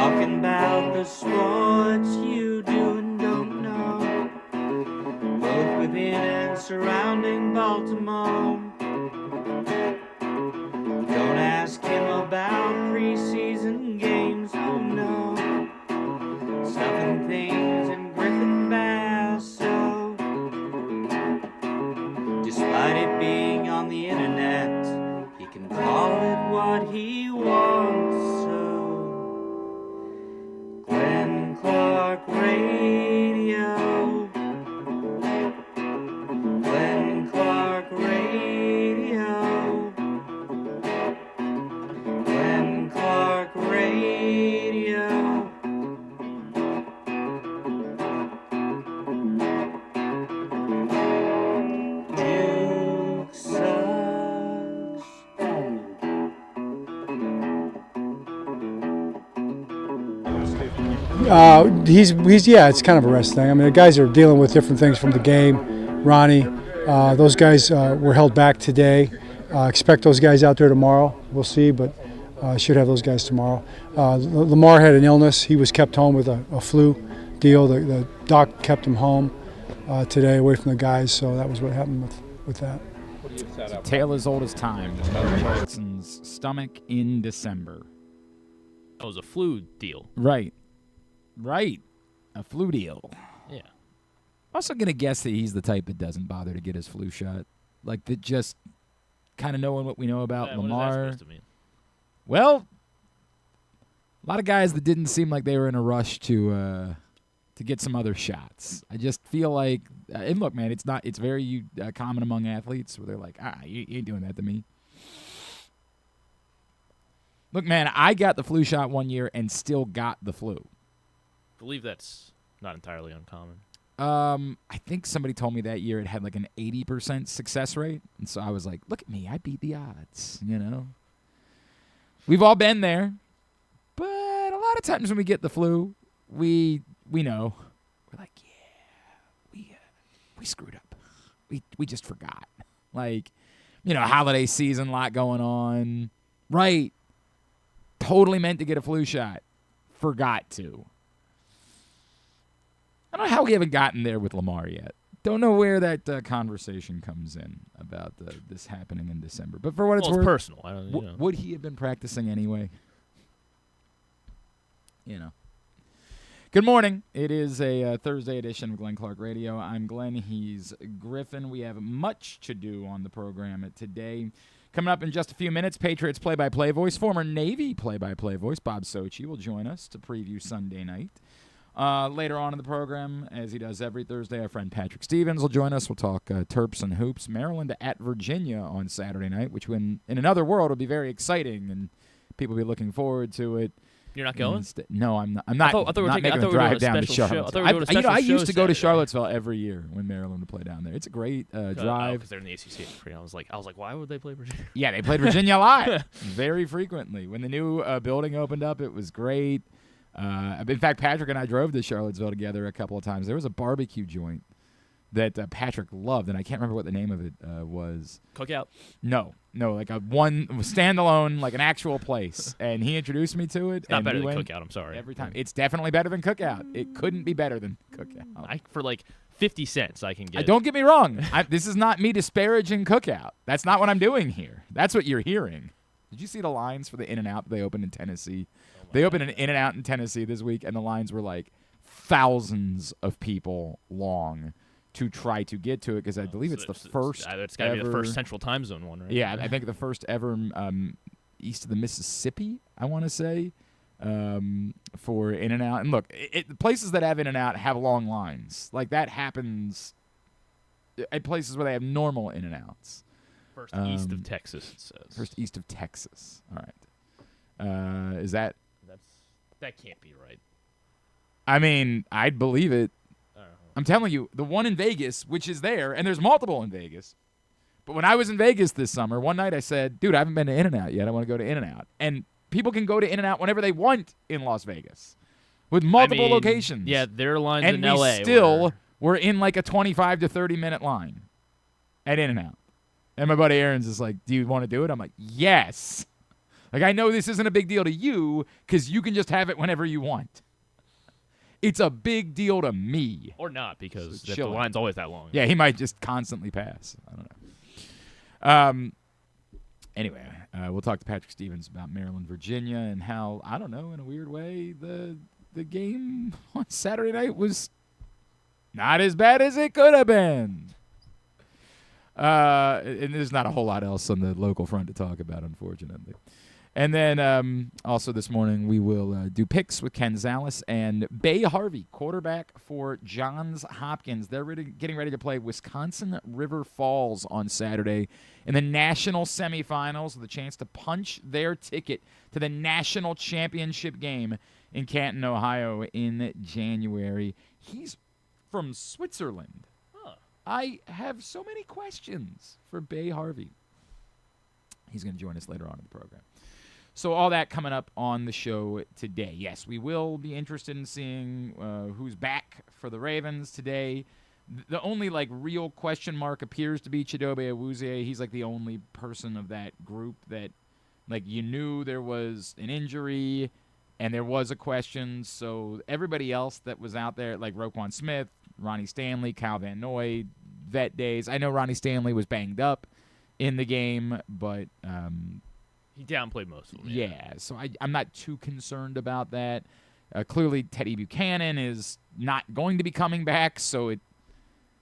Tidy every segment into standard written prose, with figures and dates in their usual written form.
Talking about the sports you do and don't know, both within and surrounding Baltimore. Don't ask him about preseason games, oh no. Stuffing things in Griffin Basso. Despite it being on the internet, he can call it what he wants, so Glenn Clark Radio. Glenn Clark Radio. Glenn Clark Radio. Duke sucks. Yeah, it's kind of a rest thing. I mean, the guys are dealing with different things from the game. Ronnie, those guys were held back today. Expect those guys out there tomorrow. We'll see, but should have those guys tomorrow. Lamar had an illness. He was kept home with a flu deal. The doc kept him home today, away from the guys, so that was what happened with that. It's a tale as old as time. Lamar Jackson's stomach in December. That was a flu deal. Right. A flu deal. Yeah. Also going to guess that he's the type that doesn't bother to get his flu shot. Like, that just kind of knowing what we know about Lamar. What is that supposed to mean? Well, a lot of guys that didn't seem like they were in a rush to get some other shots. I just feel like, and look, man, it's very common among athletes where they're like, you ain't doing that to me. Look, man, I got the flu shot one year and still got the flu. I believe that's not entirely uncommon. I think somebody told me that year it had like an 80% success rate. And so I was like, look at me, I beat the odds, you know. We've all been there. But a lot of times when we get the flu, we know. We're like, yeah, we screwed up. We just forgot. Like, you know, holiday season, lot going on. Right. Totally meant to get a flu shot. Forgot to. I don't know how we haven't gotten there with Lamar yet. Don't know where that conversation comes in about this happening in December. But for what it's worth, personal. I don't, you know. Would he have been practicing anyway? You know. Good morning. It is a Thursday edition of Glenn Clark Radio. I'm Glenn. He's Griffin. We have much to do on the program today. Coming up in just a few minutes, Patriots Play-by-Play voice, former Navy Play-by-Play voice, Bob Socci, will join us to preview Sunday night. Later on in the program, as he does every Thursday, our friend Patrick Stevens will join us. We'll talk Terps and Hoops. Maryland at Virginia on Saturday night, which in another world will be very exciting, and people will be looking forward to it. You're not going? No, I'm not. I thought we were making a drive down to Charlottesville. I used to go to Charlottesville every year when Maryland would play down there. It's a great drive. Because they're in the ACC. I was like, why would they play Virginia? Yeah, they played Virginia a lot, very frequently. When the new building opened up, it was great. In fact, Patrick and I drove to Charlottesville together a couple of times. There was a barbecue joint that Patrick loved, and I can't remember what the name of it was. Cookout? No, like a standalone, like an actual place. And he introduced me to it. It's not better than Cookout, I'm sorry. Every time. It's definitely better than Cookout. It couldn't be better than Cookout. For like 50 cents I can get. Don't get me wrong. This is not me disparaging Cookout. That's not what I'm doing here. That's what you're hearing. Did you see the lines for the In-N-Out they opened in Tennessee? They opened an In-N-Out in Tennessee this week, and the lines were like thousands of people long to try to get to it because I believe it's the first It's got to be the first Central Time Zone one, right? Yeah, I think the first ever east of the Mississippi, I want to say, for In-N-Out. And look, places that have In-N-Out have long lines. Like that happens at places where they have normal In-N-Outs. First east of Texas, it says. First east of Texas. All right. Is that... That can't be right. I mean, I'd believe it. I don't know. I'm telling you, the one in Vegas, which is there, and there's multiple in Vegas. But when I was in Vegas this summer, one night I said, dude, I haven't been to In-N-Out yet. I want to go to In-N-Out. And people can go to In-N-Out whenever they want in Las Vegas with multiple locations. Yeah, there are lines and in L.A. And we still were in like a 25 to 30-minute line at In-N-Out. And my buddy Aaron's just like, do you want to do it? I'm like, yes. Like, I know this isn't a big deal to you because you can just have it whenever you want. It's a big deal to me. Or not, because So the chill. line's always that long. Yeah, he might just constantly pass. I don't know. Anyway, we'll talk to Patrick Stevens about Maryland, Virginia, and how, I don't know, in a weird way, the game on Saturday night was not as bad as it could have been. And there's not a whole lot else on the local front to talk about, unfortunately. And then also this morning we will do picks with Ken Zalis and Bay Harvey, quarterback for Johns Hopkins. They're getting ready to play Wisconsin River Falls on Saturday in the national semifinals with a chance to punch their ticket to the national championship game in Canton, Ohio in January. He's from Switzerland. Huh. I have so many questions for Bay Harvey. He's going to join us later on in the program. So all that coming up on the show today. Yes, we will be interested in seeing who's back for the Ravens today. The only, real question mark appears to be Chidobe Awuzie. He's, the only person of that group that, you knew there was an injury and there was a question. So everybody else that was out there, like Roquan Smith, Ronnie Stanley, Kyle Van Noy, vet days. I know Ronnie Stanley was banged up in the game, but He downplayed most of them. yeah, so I'm not too concerned about that. Clearly, Teddy Buchanan is not going to be coming back, so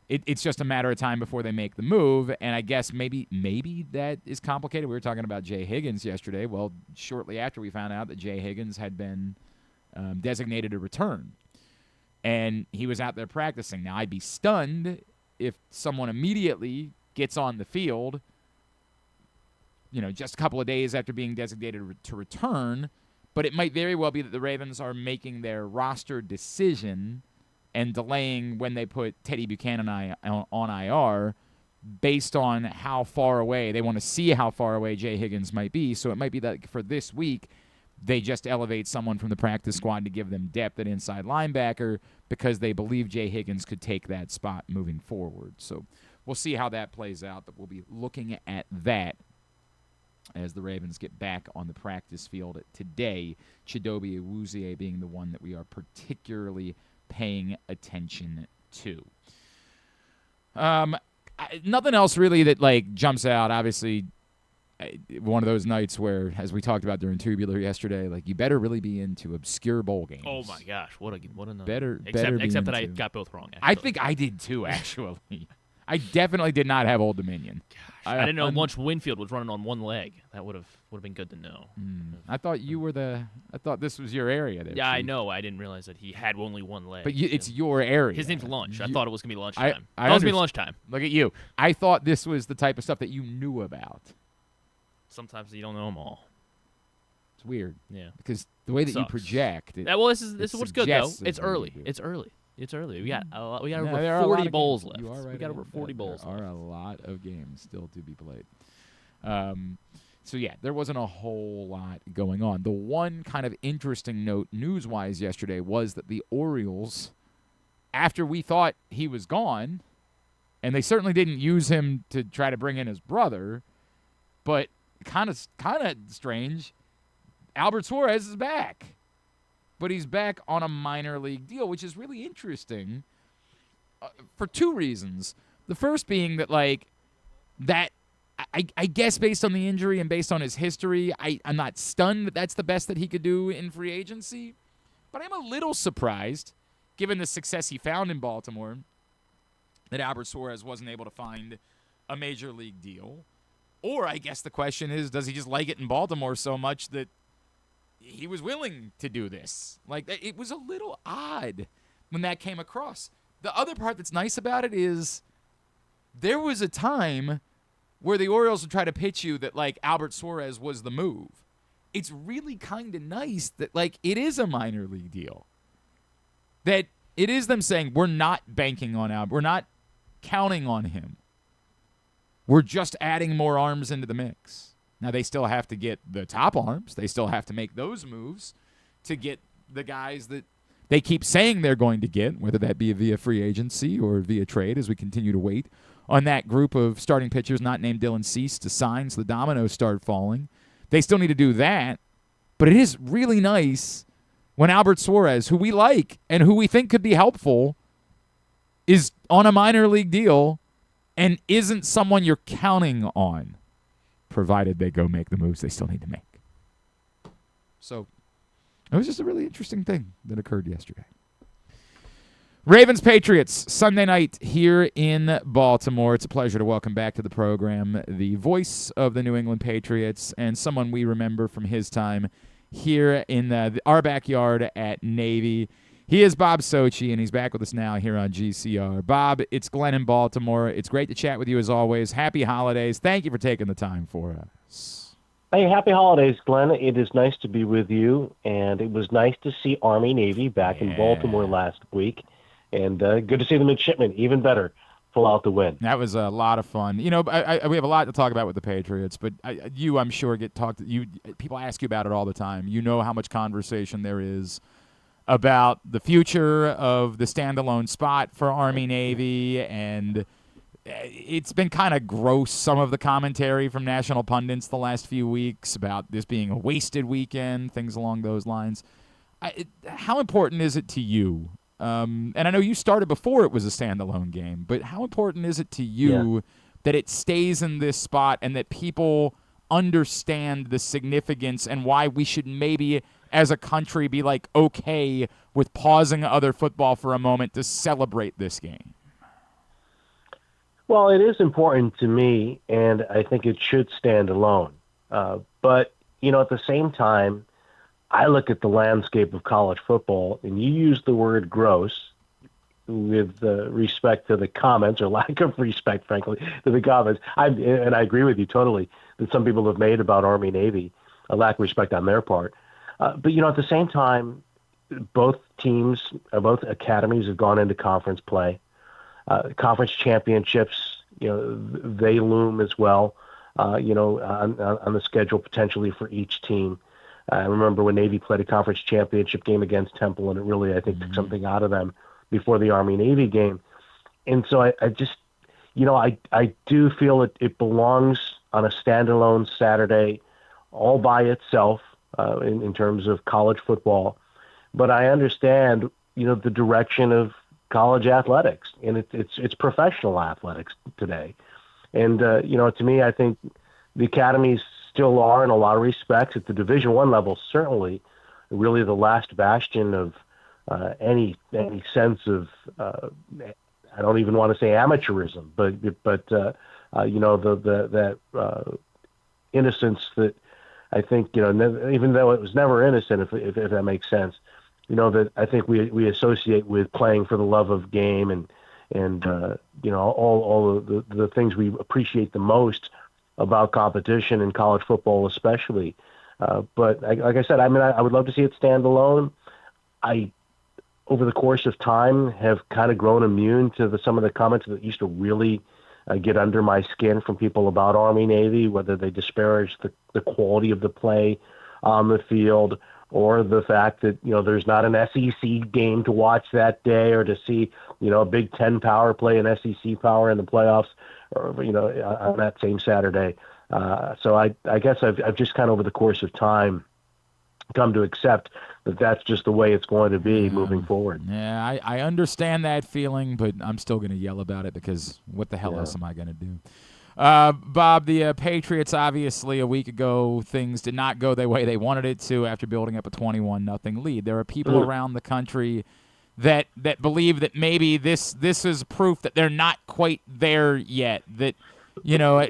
it's just a matter of time before they make the move. And I guess maybe that is complicated. We were talking about Jay Higgins yesterday. Well, shortly after we found out that Jay Higgins had been designated to return, and he was out there practicing. Now, I'd be stunned if someone immediately gets on the field, just a couple of days after being designated to return, but it might very well be that the Ravens are making their roster decision and delaying when they put Teddy Buchanan on IR based on how far away. They want to see how far away Jay Higgins might be, so it might be that for this week they just elevate someone from the practice squad to give them depth at inside linebacker because they believe Jay Higgins could take that spot moving forward. So we'll see how that plays out, but we'll be looking at that as the Ravens get back on the practice field today. Chidobe Awuzie being the one that we are particularly paying attention to. Nothing else really that jumps out. Obviously, one of those nights where, as we talked about during Tubular yesterday, you better really be into obscure bowl games. Oh my gosh, what a night. Better Except be that I into- got both wrong. Actually. I think I did too. Actually, I definitely did not have Old Dominion. I didn't know Lunch Winfield was running on one leg. That would have been good to know. I thought you were I thought this was your area there. Yeah, I Chief. know. I didn't realize that he had only one leg. But it's your area. His name's Lunch. I You- thought it was gonna be lunchtime. I It was gonna be understand. lunchtime. Look at you. I thought this was the type of stuff that you knew about. Sometimes you don't know them all. It's weird Yeah. because the way that you Sucks. project. Yeah, well, this is what's good though. suggests It's that you early. do. It's early. It's early. We got No, there over are a lot 40 of bowls games. left. You are right We got over about 40 that. bowls There left. are a lot of games still to be played. So, yeah, there wasn't a whole lot going on. The one kind of interesting note news-wise yesterday was that the Orioles, after we thought he was gone, and they certainly didn't use him to try to bring in his brother, but kind of strange, Albert Suarez is back. But he's back on a minor league deal, which is really interesting for two reasons. The first being that, I guess based on the injury and based on his history, I'm not stunned that that's the best that he could do in free agency. But I'm a little surprised, given the success he found in Baltimore, that Albert Suarez wasn't able to find a major league deal. Or I guess the question is, does he just like it in Baltimore so much that he was willing to do this? It was a little odd when that came across. The other part that's nice about it is there was a time where the Orioles would try to pitch you that, Albert Suarez was the move. It's really kind of nice that, it is a minor league deal. That it is them saying, we're not banking on Albert. We're not counting on him. We're just adding more arms into the mix. Now, they still have to get the top arms. They still have to make those moves to get the guys that they keep saying they're going to get, whether that be via free agency or via trade, as we continue to wait on that group of starting pitchers not named Dylan Cease to sign, so the dominoes start falling. They still need to do that. But it is really nice when Albert Suarez, who we like and who we think could be helpful, is on a minor league deal and isn't someone you're counting on, provided they go make the moves they still need to make. So it was just a really interesting thing that occurred yesterday. Ravens-Patriots, Sunday night here in Baltimore. It's a pleasure to welcome back to the program the voice of the New England Patriots and someone we remember from his time here in our backyard at Navy. He is Bob Socci, and he's back with us now here on GCR. Bob, it's Glenn in Baltimore. It's great to chat with you as always. Happy holidays. Thank you for taking the time for us. Hey, happy holidays, Glenn. It is nice to be with you, and it was nice to see Army-Navy back in Baltimore last week. And good to see the midshipmen, even better, pull out the win. That was a lot of fun. You know, we have a lot to talk about with the Patriots, but I'm sure, people ask you about it all the time. You know how much conversation there is about the future of the standalone spot for Army-Navy, and it's been kind of gross, some of the commentary from national pundits the last few weeks about this being a wasted weekend, things along those lines. How important is it to you? And I know you started before it was a standalone game, but how important is it to you that it stays in this spot and that people understand the significance and why we should maybe, as a country, be like okay with pausing other football for a moment to celebrate this game? Well, it is important to me, and I think it should stand alone. But, at the same time, I look at the landscape of college football, and you use the word gross with respect to the comments, or lack of respect, frankly, to the comments. And I agree with you totally that some people have made about Army-Navy, a lack of respect on their part. But, at the same time, both teams, both academies have gone into conference play. Conference championships, they loom as well, on the schedule potentially for each team. I remember when Navy played a conference championship game against Temple, and it really, I think, took something out of them before the Army-Navy game. And so I just, I do feel it belongs on a standalone Saturday all by itself in terms of college football. But I understand, the direction of college athletics, and it's professional athletics today. And, to me, I think the academies still are, in a lot of respects, at the Division I level, certainly, really the last bastion of any sense of, I don't even want to say amateurism, but that innocence that I think, even though it was never innocent, if that makes sense, that I think we associate with playing for the love of game and all of the things we appreciate the most about competition in college football, especially. But like I said, I would love to see it stand alone. I, over the course of time, have kind of grown immune to some of the comments that used to really get under my skin from people about Army-Navy, whether they disparage the quality of the play on the field, or the fact that, there's not an SEC game to watch that day, or to see, a Big Ten power play an SEC power in the playoffs, or, on that same Saturday. So I guess I've just kind of over the course of time come to accept that that's just the way it's going to be moving forward. Yeah, I understand that feeling, but I'm still going to yell about it because what the hell else am I going to do? Bob, the Patriots, obviously, a week ago, things did not go the way they wanted it to after building up a 21-0 lead. There are people around the country that believe that maybe this is proof that they're not quite there yet, that,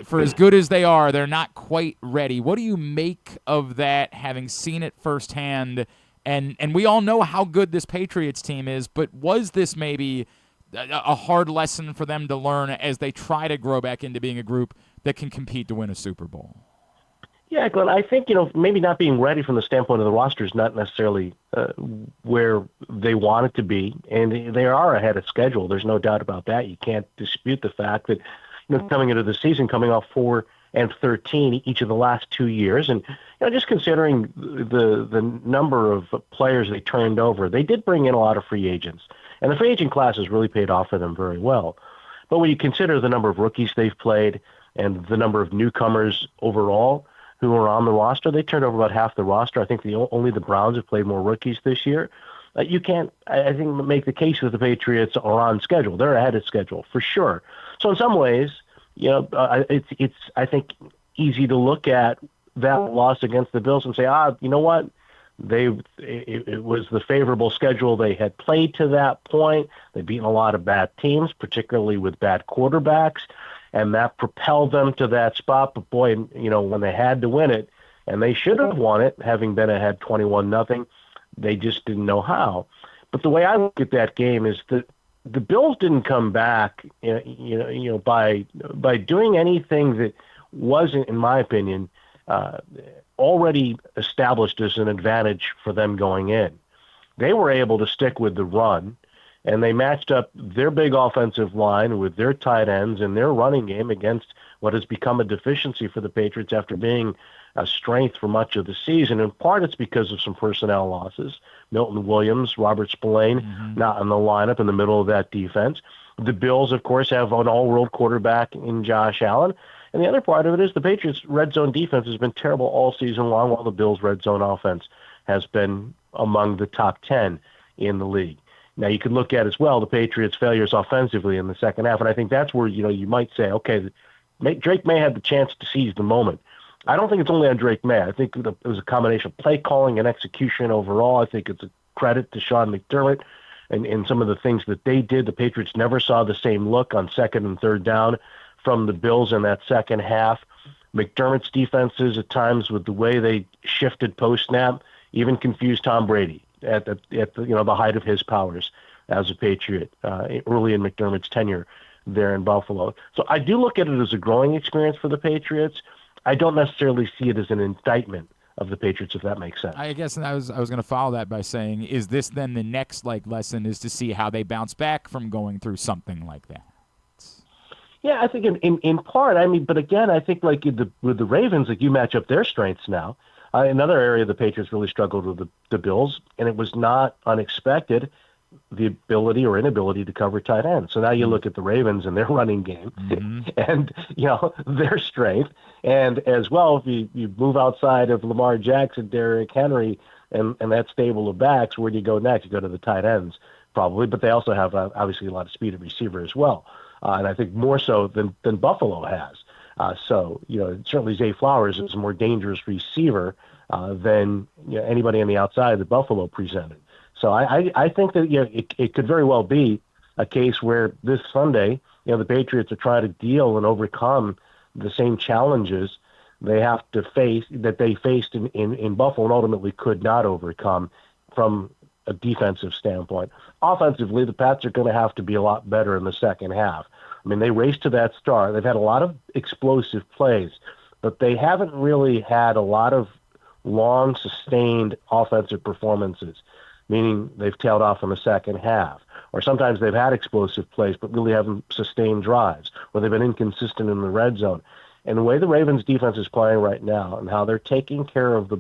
for as good as they are, they're not quite ready. What do you make of that, having seen it firsthand? And we all know how good this Patriots team is, but was this maybe a hard lesson for them to learn as they try to grow back into being a group that can compete to win a Super Bowl? Yeah, Glenn, I think, maybe not being ready from the standpoint of the roster is not necessarily where they want it to be, and they are ahead of schedule. There's no doubt about that. You can't dispute the fact that, coming into the season, coming off 4-13 each of the last 2 years, and just considering the number of players they turned over, they did bring in a lot of free agents. And the free agent class has really paid off for them very well. But when you consider the number of rookies they've played and the number of newcomers overall who are on the roster. They turned over about half the roster. I think only the Browns have played more rookies this year. You can't, I think, make the case that the Patriots are on schedule. They're ahead of schedule for sure. So in some ways, it's I think easy to look at that loss against the Bills and say, you know what? It was the favorable schedule they had played to that point. They've beaten a lot of bad teams, particularly with bad quarterbacks, and that propelled them to that spot. But boy, when they had to win it, and they should have won it, having been ahead 21-0, they just didn't know how. But the way I look at that game is that the Bills didn't come back, by doing anything that wasn't, in my opinion, already established as an advantage for them going in. They were able to stick with the run, and they matched up their big offensive line with their tight ends and their running game against what has become a deficiency for the Patriots after being a strength for much of the season. In part, it's because of some personnel losses. Milton Williams, Robert Spillane, not in the lineup in the middle of that defense. The Bills, of course, have an all-world quarterback in Josh Allen. And the other part of it is the Patriots' red zone defense has been terrible all season long, while the Bills' red zone offense has been among the top 10 in the league. Now, you could look at as well the Patriots' failures offensively in the second half, and I think that's where you might say, okay, Drake Maye had the chance to seize the moment. I don't think it's only on Drake Maye. I think it was a combination of play calling and execution overall. I think it's a credit to Sean McDermott and some of the things that they did. The Patriots never saw the same look on second and third down from the Bills in that second half. McDermott's defenses at times, with the way they shifted post-snap, even confused Tom Brady at the height of his powers as a Patriot early in McDermott's tenure there in Buffalo. So I do look at it as a growing experience for the Patriots. I don't necessarily see it as an indictment of the Patriots, if that makes sense. I guess I was going to follow that by saying, is this then the next lesson is to see how they bounce back from going through something like that? Yeah, I think in part. I mean, but again, I think with the Ravens, you match up their strengths now. Another area the Patriots really struggled with the Bills, and it was not unexpected, the ability or inability to cover tight ends. So now you look at the Ravens and their running game and, their strength. And as well, if you move outside of Lamar Jackson, Derrick Henry, and that stable of backs, where do you go next? You go to the tight ends, probably. But they also have, obviously, a lot of speed at receiver as well. And I think more so than Buffalo has. Certainly Zay Flowers is a more dangerous receiver than anybody on the outside that Buffalo presented. So I think that it could very well be a case where this Sunday, the Patriots are trying to deal and overcome the same challenges they have to face that they faced in Buffalo and ultimately could not overcome from a defensive standpoint. Offensively, the Pats are going to have to be a lot better in the second half. I mean, they raced to that start. They've had a lot of explosive plays, but they haven't really had a lot of long, sustained offensive performances, meaning they've tailed off in the second half. Or sometimes they've had explosive plays but really haven't sustained drives, or they've been inconsistent in the red zone. And the way the Ravens defense is playing right now and how they're taking care of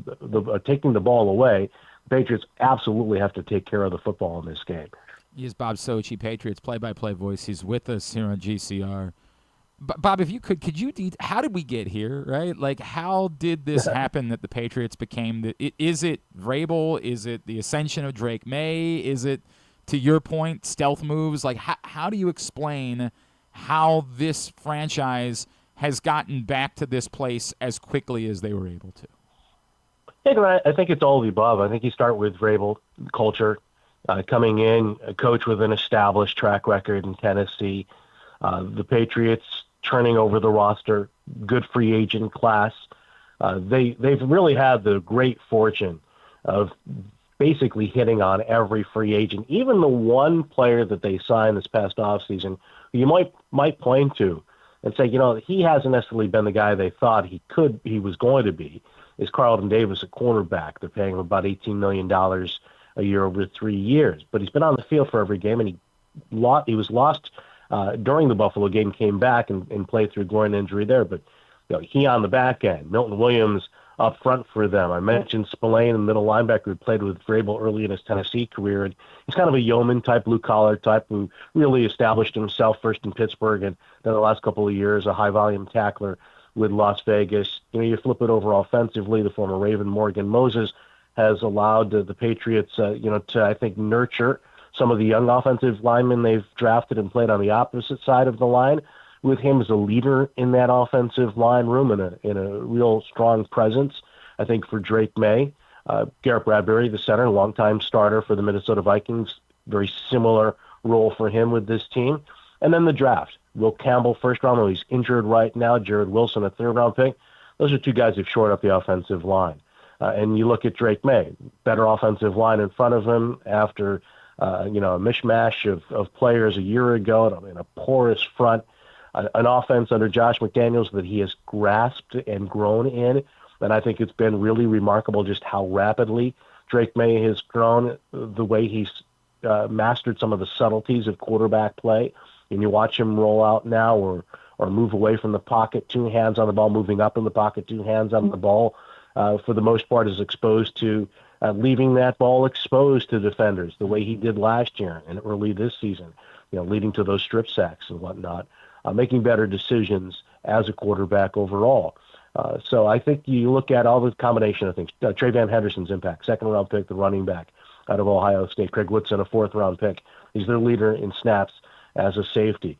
taking the ball away, the Patriots absolutely have to take care of the football in this game. He is Bob Socci, Patriots play-by-play voice. He's with us here on GCR. Bob, if you could you how did we get here, right? How did this happen that the Patriots became is it Vrabel? Is it the ascension of Drake Maye? Is it, to your point, stealth moves? How do you explain how this franchise has gotten back to this place as quickly as they were able to? Yeah, I think it's all of the above. I think you start with Vrabel, culture, coming in, a coach with an established track record in Tennessee. The Patriots turning over the roster, good free agent class. They've really had the great fortune of basically hitting on every free agent, even the one player that they signed this past offseason, who you might point to and say, he hasn't necessarily been the guy they thought he was going to be, is Carlton Davis, a cornerback. They're paying him about $18 million a year over 3 years. But he's been on the field for every game, and he was lost during the Buffalo game, came back and played through a groin injury there. But he on the back end, Milton Williams up front for them. I mentioned Spillane, a middle linebacker who played with Vrabel early in his Tennessee career. And he's kind of a yeoman type, blue-collar type, who really established himself first in Pittsburgh and then the last couple of years a high-volume tackler with Las Vegas. You flip it over offensively. The former Raven Morgan Moses has allowed the Patriots, to, I think, nurture some of the young offensive linemen they've drafted and played on the opposite side of the line, with him as a leader in that offensive line room and in a real strong presence, I think, for Drake Maye. Garrett Bradbury, the center, longtime starter for the Minnesota Vikings, very similar role for him with this team. And then the draft. Will Campbell, first round, though he's injured right now. Jared Wilson, a third-round pick. Those are two guys who've shored up the offensive line. And you look at Drake Maye, better offensive line in front of him after, a mishmash of players a year ago in a porous front, an offense under Josh McDaniels that he has grasped and grown in. And I think it's been really remarkable just how rapidly Drake Maye has grown, the way he's mastered some of the subtleties of quarterback play. And you watch him roll out now or move away from the pocket, 2 hands on the ball, moving up in the pocket, 2 hands on the ball, for the most part is exposed to leaving that ball exposed to defenders the way he did last year and early this season, leading to those strip sacks and whatnot, making better decisions as a quarterback overall. So I think you look at all the combination of things. Trey Van Henderson's impact, second-round pick, the running back out of Ohio State. Craig Woodson, a fourth-round pick. He's their leader in snaps as a safety.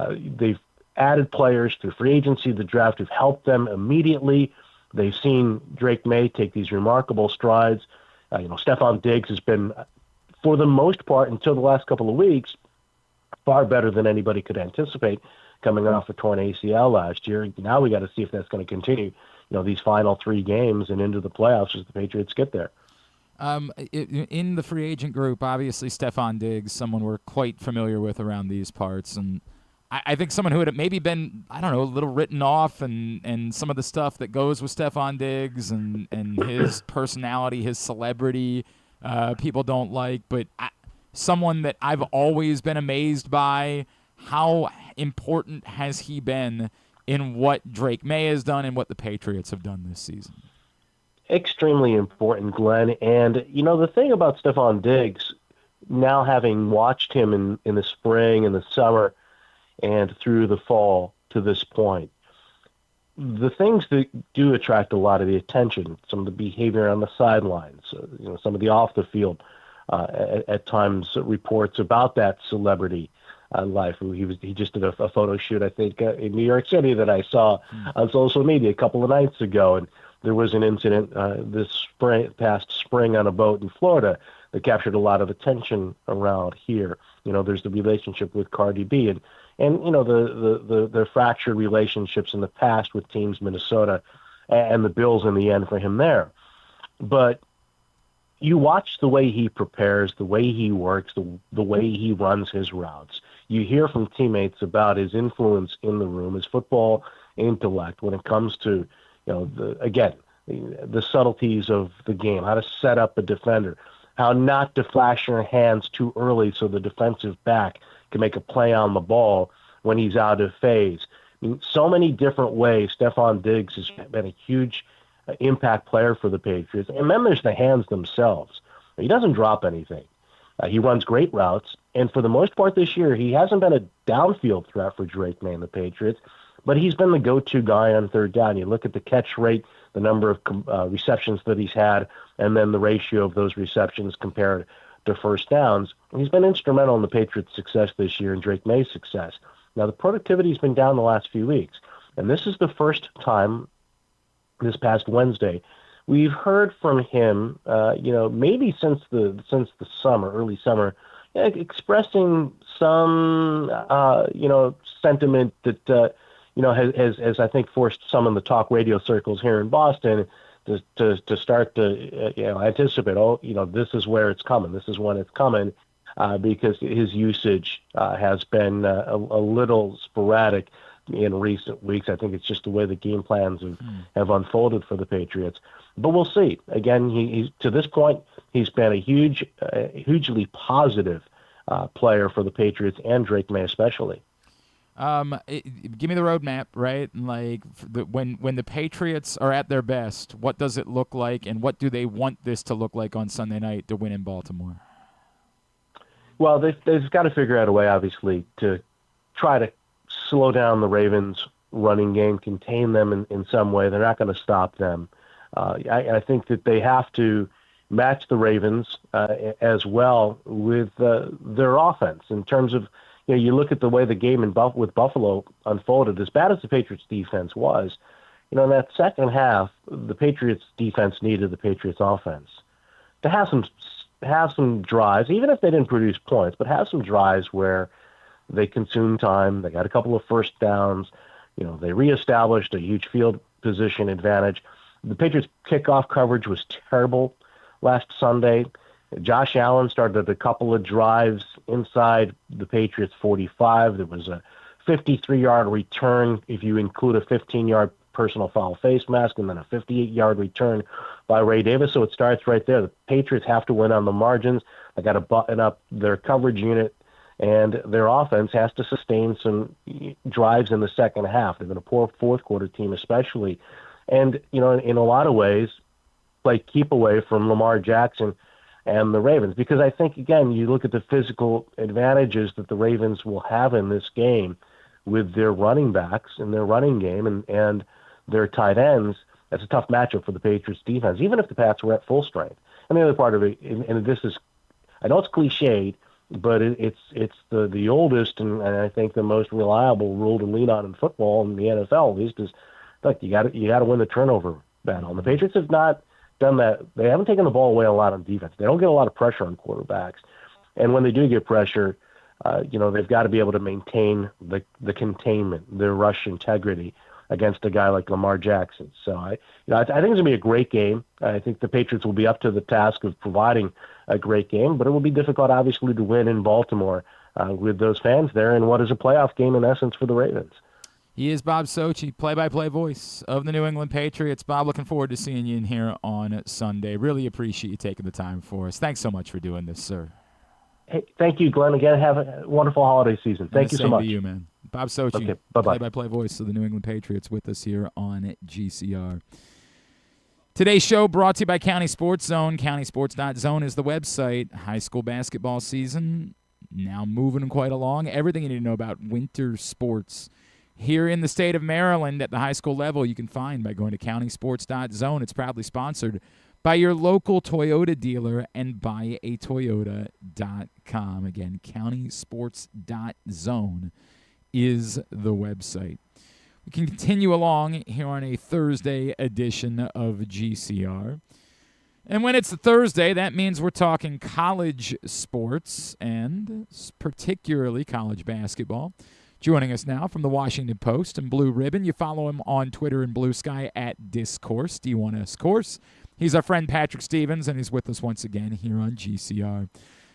They've added players through free agency, the draft, who've helped them immediately. They've seen Drake Maye take these remarkable strides. Stephon Diggs has been, for the most part, until the last couple of weeks, far better than anybody could anticipate coming off a torn ACL last year. Now we got to see if that's going to continue, these final 3 games and into the playoffs as the Patriots get there. In the free agent group, obviously Stephon Diggs, someone we're quite familiar with around these parts, and I think someone who had maybe been, a little written off, and some of the stuff that goes with Stephon Diggs and his personality, his celebrity, people don't like, but someone that I've always been amazed by. How important has he been in what Drake Maye has done and what the Patriots have done this season? Extremely important, Glenn. And, the thing about Stephon Diggs, now having watched him in the spring and the summer and through the fall to this point, the things that do attract a lot of the attention, some of the behavior on the sidelines, some of the off the field, at times reports about that celebrity life. He just did a photo shoot, I think, in New York City that I saw on social media a couple of nights ago, and there was an incident past spring on a boat in Florida that captured a lot of attention around here. There's the relationship with Cardi B and the fractured relationships in the past with teams, Minnesota and the Bills in the end for him there. But you watch the way he prepares, the way he works, the way he runs his routes. You hear from teammates about his influence in the room, his football intellect when it comes to, the subtleties of the game, how to set up a defender, how not to flash your hands too early so the defensive back can make a play on the ball when he's out of phase. So many different ways Stephon Diggs has been a huge impact player for the Patriots. And then there's the hands themselves. He doesn't drop anything. He runs great routes, and for the most part this year, he hasn't been a downfield threat for Drake Maye and the Patriots, but he's been the go-to guy on third down. You look at the catch rate, the number of receptions that he's had, and then the ratio of those receptions compared to first downs. He's been instrumental in the Patriots' success this year and Drake Maye's success. Now, the productivity's been down the last few weeks, and this is the first time this past Wednesday we've heard from him, maybe since the summer, early summer, expressing some, sentiment that, has I think forced some in the talk radio circles here in Boston to start to, anticipate, this is where it's coming. This is when it's coming, because his usage has been a little sporadic in recent weeks. I think it's just the way the game plans have unfolded for the Patriots. But we'll see. Again, he's to this point, he's been a hugely positive player for the Patriots and Drake Maye especially. Give me the roadmap, right? Like when the Patriots are at their best, what does it look like, and what do they want this to look like on Sunday night to win in Baltimore? Well, they've got to figure out a way, obviously, to try to slow down the Ravens' running game, contain them in some way. They're not going to stop them. I think that they have to match the Ravens as well with their offense in terms of, you look at the way the game with Buffalo unfolded. As bad as the Patriots defense was, in that second half, the Patriots defense needed the Patriots offense to have some drives, even if they didn't produce points, but have some drives where they consumed time. They got a couple of first downs. They reestablished a huge field position advantage. The Patriots kickoff coverage was terrible last Sunday. Josh Allen started a couple of drives inside the Patriots 45. There was a 53-yard return if you include a 15-yard personal foul face mask, and then a 58-yard return by Ray Davis. So it starts right there. The Patriots have to win on the margins. They got to button up their coverage unit, and their offense has to sustain some drives in the second half. They've been a poor fourth quarter team, especially. And, in a lot of ways, keep away from Lamar Jackson and the Ravens. Because I think, again, you look at the physical advantages that the Ravens will have in this game with their running backs and their running game and their tight ends. That's a tough matchup for the Patriots defense, even if the Pats were at full strength. And the other part of it, and this is, I know it's cliched, but it's the oldest and I think the most reliable rule to lean on in football in the NFL, at least, is, look, you got to win the turnover battle. And the Patriots have not done that. They haven't taken the ball away a lot on defense. They don't get a lot of pressure on quarterbacks. And when they do get pressure, they've got to be able to maintain the containment, their rush integrity against a guy like Lamar Jackson. So I think it's going to be a great game. I think the Patriots will be up to the task of providing a great game, but it will be difficult, obviously, to win in Baltimore with those fans there in what is a playoff game in essence for the Ravens. He is Bob Socci, play-by-play voice of the New England Patriots. Bob, looking forward to seeing you in here on Sunday. Really appreciate you taking the time for us. Thanks so much for doing this, sir. Hey, thank you, Glenn. Again, have a wonderful holiday season. Thank you so much. Same to you, man. Bob Socci, okay, bye-bye. play-by-play voice of the New England Patriots, with us here on GCR. Today's show brought to you by County Sports Zone. CountySports.zone is the website. High school basketball season now moving quite along. Everything you need to know about winter sports here in the state of Maryland at the high school level you can find by going to CountySports.zone. It's proudly sponsored by your local Toyota dealer and buyatoyota.com. Again, CountySports.zone is the website. We can continue along here on a Thursday edition of GCR. And when it's a Thursday, that means we're talking college sports and particularly college basketball. Joining us now from the Washington Post and Blue Ribbon, you follow him on Twitter and Blue Sky at Discourse, D1S Course. He's our friend Patrick Stevens, and he's with us once again here on GCR.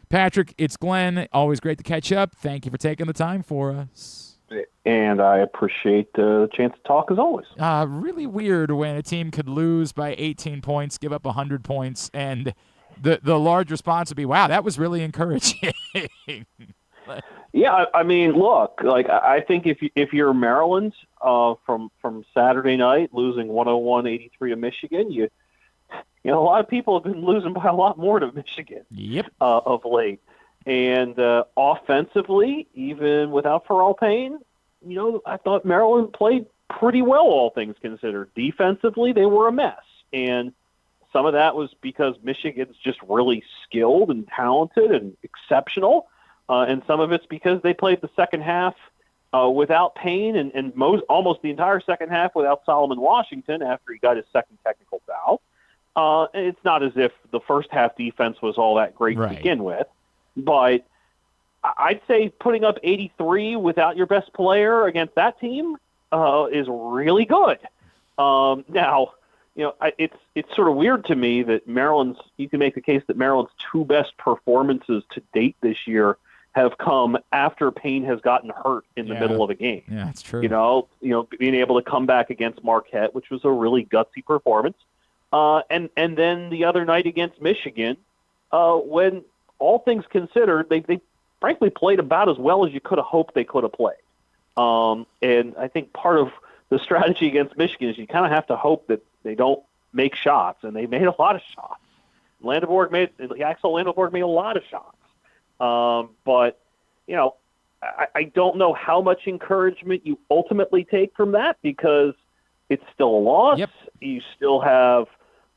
Patrick, it's Glenn. Always great to catch up. Thank you for taking the time for us. And I appreciate the chance to talk as always. Really weird when a team could lose by 18 points, give up 100 points, and the large response would be, wow, that was really encouraging. Yeah, I mean, look, I think if you're Maryland from Saturday night losing 101-83 to Michigan, a lot of people have been losing by a lot more to Michigan. Yep. Of late. And offensively, even without Pharrell Payne, I thought Maryland played pretty well, all things considered. Defensively, they were a mess. And some of that was because Michigan's just really skilled and talented and exceptional. And some of it's because they played the second half without Payne and almost the entire second half without Solomon Washington after he got his second technical foul. And it's not as if the first half defense was all that great to begin with. But I'd say putting up 83 without your best player against that team is really good. Now, it's sort of weird to me that you can make the case that Maryland's two best performances to date this year have come after Payne has gotten hurt in the middle of a game. Yeah, that's true. Being able to come back against Marquette, which was a really gutsy performance. And then the other night against Michigan, when all things considered, they frankly played about as well as you could have hoped they could have played. And I think part of the strategy against Michigan is you kind of have to hope that they don't make shots, and they made a lot of shots. Axel Landeborg made a lot of shots. But, I don't know how much encouragement you ultimately take from that because it's still a loss. Yep. You still have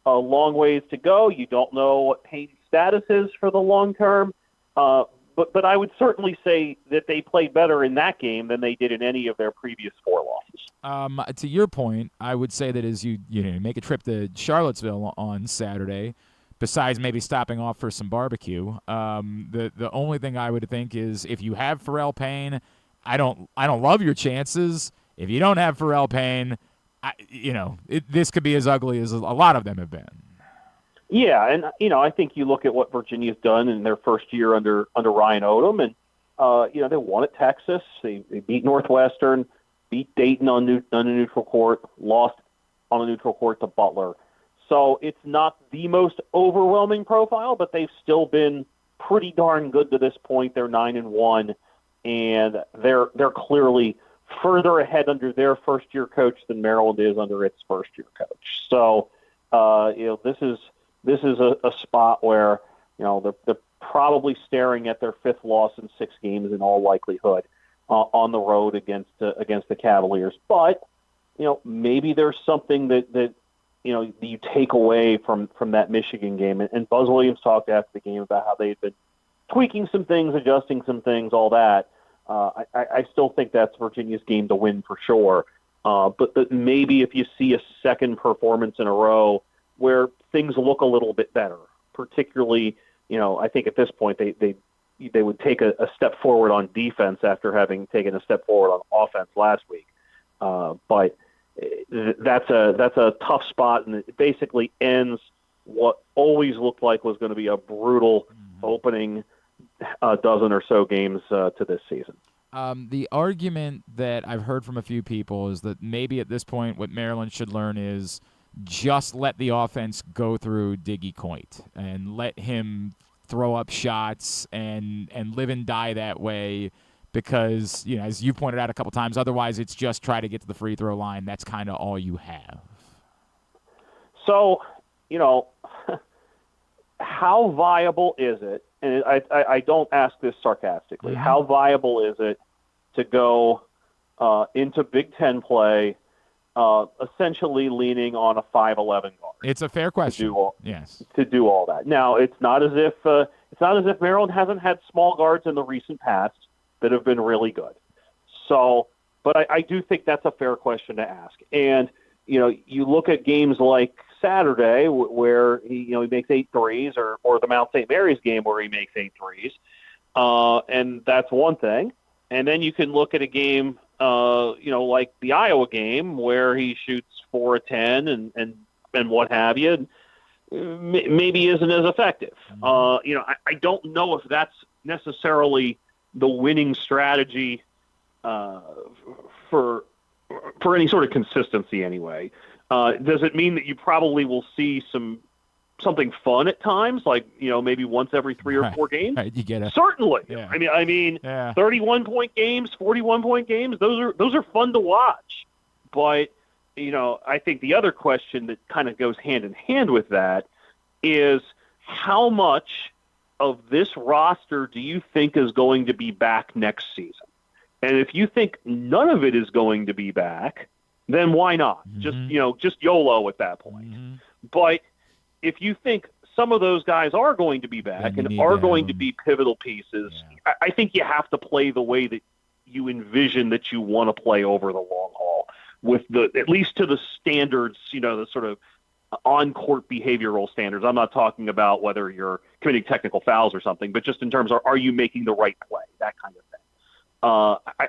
a long ways to go. You don't know what Payne's status is for the long term. But I would certainly say that they played better in that game than they did in any of their previous 4 losses. To your point, I would say that as you make a trip to Charlottesville on Saturday, besides maybe stopping off for some barbecue, the only thing I would think is if you have Pharrell Payne, I don't love your chances. If you don't have Pharrell Payne, this could be as ugly as a lot of them have been. Yeah, and I think you look at what Virginia's done in their first year under Ryan Odom, and they won at Texas, they beat Northwestern, beat Dayton on a neutral court, lost on a neutral court to Butler. So it's not the most overwhelming profile, but they've still been pretty darn good to this point. They're 9-1, and they're clearly further ahead under their first-year coach than Maryland is under its first-year coach. So this is a spot where they're probably staring at their 5th loss in 6 games in all likelihood on the road against the Cavaliers. But maybe there's something that you take away from that Michigan game. And Buzz Williams talked after the game about how they had been tweaking some things, adjusting some things, all that. I still think that's Virginia's game to win for sure. But maybe if you see a second performance in a row where things look a little bit better, particularly, I think at this point they would take a step forward on defense after having taken a step forward on offense last week. But that's a tough spot, and it basically ends what always looked like was going to be a brutal opening dozen or so games to this season. The argument that I've heard from a few people is that maybe at this point what Maryland should learn is just let the offense go through Diggy Coit and let him throw up shots and live and die that way because, as you pointed out a couple times, otherwise it's just try to get to the free throw line. That's kind of all you have. So, how viable is it, and I don't ask this sarcastically, how viable is it to go into Big Ten play essentially leaning on a 5'11" guard? It's a fair question. To do all that. Now, it's not as if Maryland hasn't had small guards in the recent past that have been really good. So, but I do think that's a fair question to ask. And you look at games like Saturday where he makes 8 threes, or the Mount St. Mary's game where he makes 8 threes, and that's one thing. And then you can look at a game, like the Iowa game where he shoots 4 of 10 and what have you, maybe isn't as effective. I don't know if that's necessarily the winning strategy for any sort of consistency anyway. Does it mean that you probably will see something fun at times, like maybe once every 3 or 4 games? Right, you get it. Certainly. Yeah. I mean, 31-point games, 41-point games. Those are fun to watch. But I think the other question that kind of goes hand in hand with that is how much of this roster do you think is going to be back next season? And if you think none of it is going to be back, then why not? Just YOLO at that point. But if you think some of those guys are going to be back and are going to be pivotal pieces, I think you have to play the way that you envision that you want to play over the long haul, with at least to the standards, the sort of on-court behavioral standards. I'm not talking about whether you're committing technical fouls or something, but just in terms of are you making the right play, that kind of thing.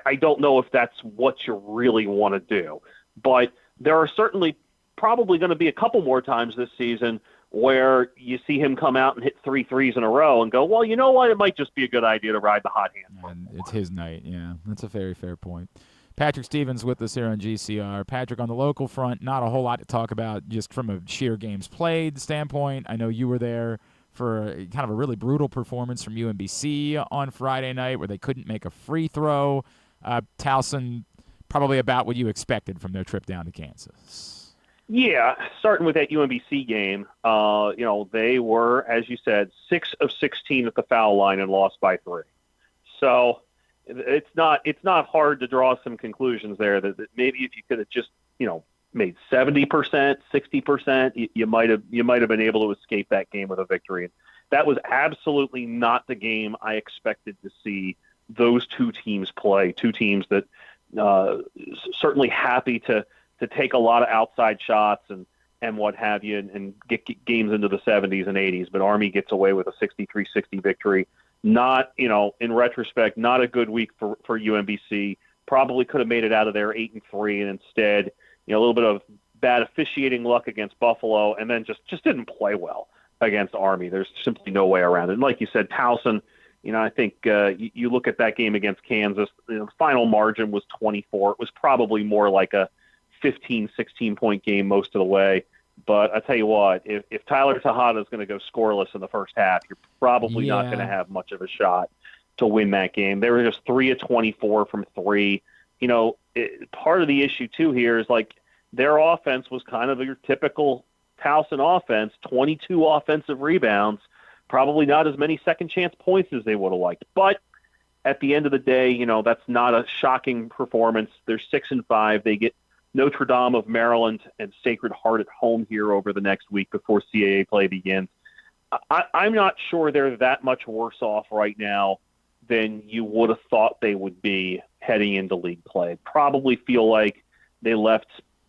I don't know if that's what you really want to do, but there are certainly probably going to be a couple more times this season where you see him come out and hit 3 threes in a row and go, well, you know what? It might just be a good idea to ride the hot hand. And it's his night. Yeah, that's a very fair point. Patrick Stevens with us here on GCR. Patrick, on the local front, not a whole lot to talk about just from a sheer games played standpoint. I know you were there for kind of a really brutal performance from UMBC on Friday night where they couldn't make a free throw. Towson, probably about what you expected from their trip down to Kansas. Yeah, starting with that UMBC game, they were, as you said, 6 of 16 at the foul line and lost by 3. So, it's not hard to draw some conclusions there that maybe if you could have just, made 70%, 60%, you might have been able to escape that game with a victory. And that was absolutely not the game I expected to see those two teams play. Two teams that certainly happy to take a lot of outside shots and what have you, and get games into the 70s and 80s. But Army gets away with a 63-60 victory. Not, in retrospect, not a good week for UMBC. Probably could have made it out of there 8-3, and instead, a little bit of bad officiating luck against Buffalo, and then just didn't play well against Army. There's simply no way around it. And like you said, Towson, I think you look at that game against Kansas, the final margin was 24. It was probably more like a 15, 16-point game most of the way. But I tell you what, if Tyler Tejada is going to go scoreless in the first half, you're probably not going to have much of a shot to win that game. They were just 3 of 24 from three. Part of the issue, too, here is like their offense was kind of your typical Towson offense, 22 offensive rebounds, probably not as many second-chance points as they would have liked. But at the end of the day, that's not a shocking performance. They're 6-5. They get Notre Dame of Maryland and Sacred Heart at home here over the next week before CAA play begins. I'm not sure they're that much worse off right now than you would have thought they would be heading into league play. Probably feel like they left,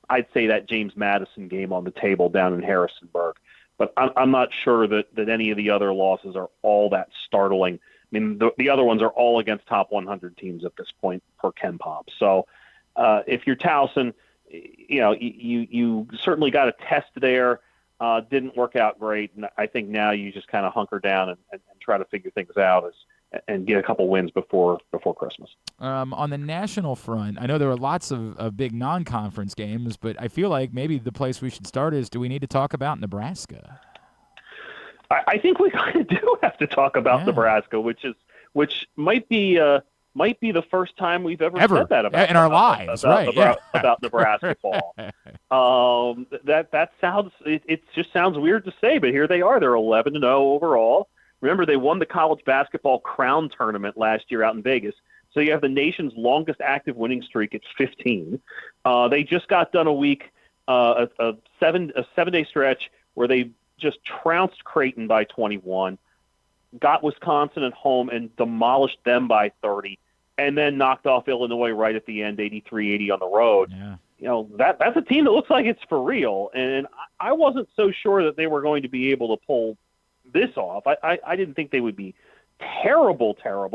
I'd say, that James Madison game on the table down in Harrisonburg. But I'm not sure that any of the other losses are all that startling. I mean, the other ones are all against top 100 teams at this point per Ken Pop. So if you're Towson, you certainly got a test there. Didn't work out great. And I think now you just kind of hunker down and try to figure things out and get a couple wins before Christmas. On the national front, I know there were lots of big non-conference games, but I feel like maybe the place we should start is, do we need to talk about Nebraska? I think we kind of do have to talk about Nebraska, which might be the first time we've ever said that about in our lives, right? About Nebraska ball. That sounds it just sounds weird to say, but here they are. They're 11-0 overall. Remember, they won the college basketball crown tournament last year out in Vegas. So you have the nation's longest active winning streak at 15. They just got done a 7-day stretch where they just trounced Creighton by 21, got Wisconsin at home and demolished them by 30, and then knocked off Illinois right at the end, 83-80 on the road. Yeah. That's a team that looks like it's for real. And I wasn't so sure that they were going to be able to pull this off. I didn't think they would be terrible,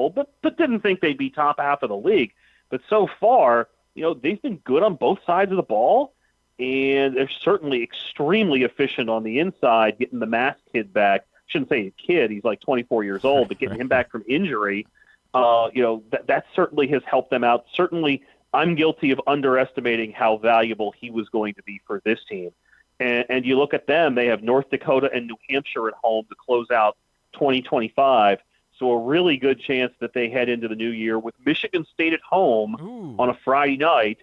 but didn't think they'd be top half of the league. But so far, they've been good on both sides of the ball, and they're certainly extremely efficient on the inside, getting the masked kid back. I shouldn't say a kid, he's like 24 years old, but getting him back from injury, that certainly has helped them out. Certainly, I'm guilty of underestimating how valuable he was going to be for this team. And you look at them, they have North Dakota and New Hampshire at home to close out 2025. So a really good chance that they head into the new year with Michigan State at home on a Friday night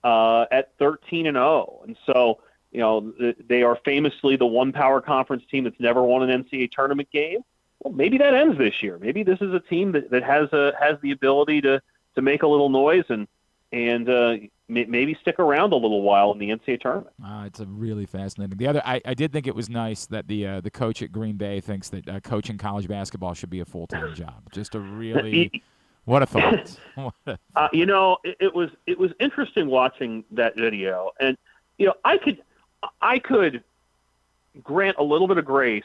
at 13-0. And so, they are famously the one power conference team that's never won an NCAA tournament game. Well, maybe that ends this year. Maybe this is a team that has the ability to make a little noise and maybe stick around a little while in the NCAA tournament. It's a really fascinating. The other, I did think it was nice that the coach at Green Bay thinks that coaching college basketball should be a full-time job. Just a really, what a thought. It was interesting watching that video, and I could grant a little bit of grace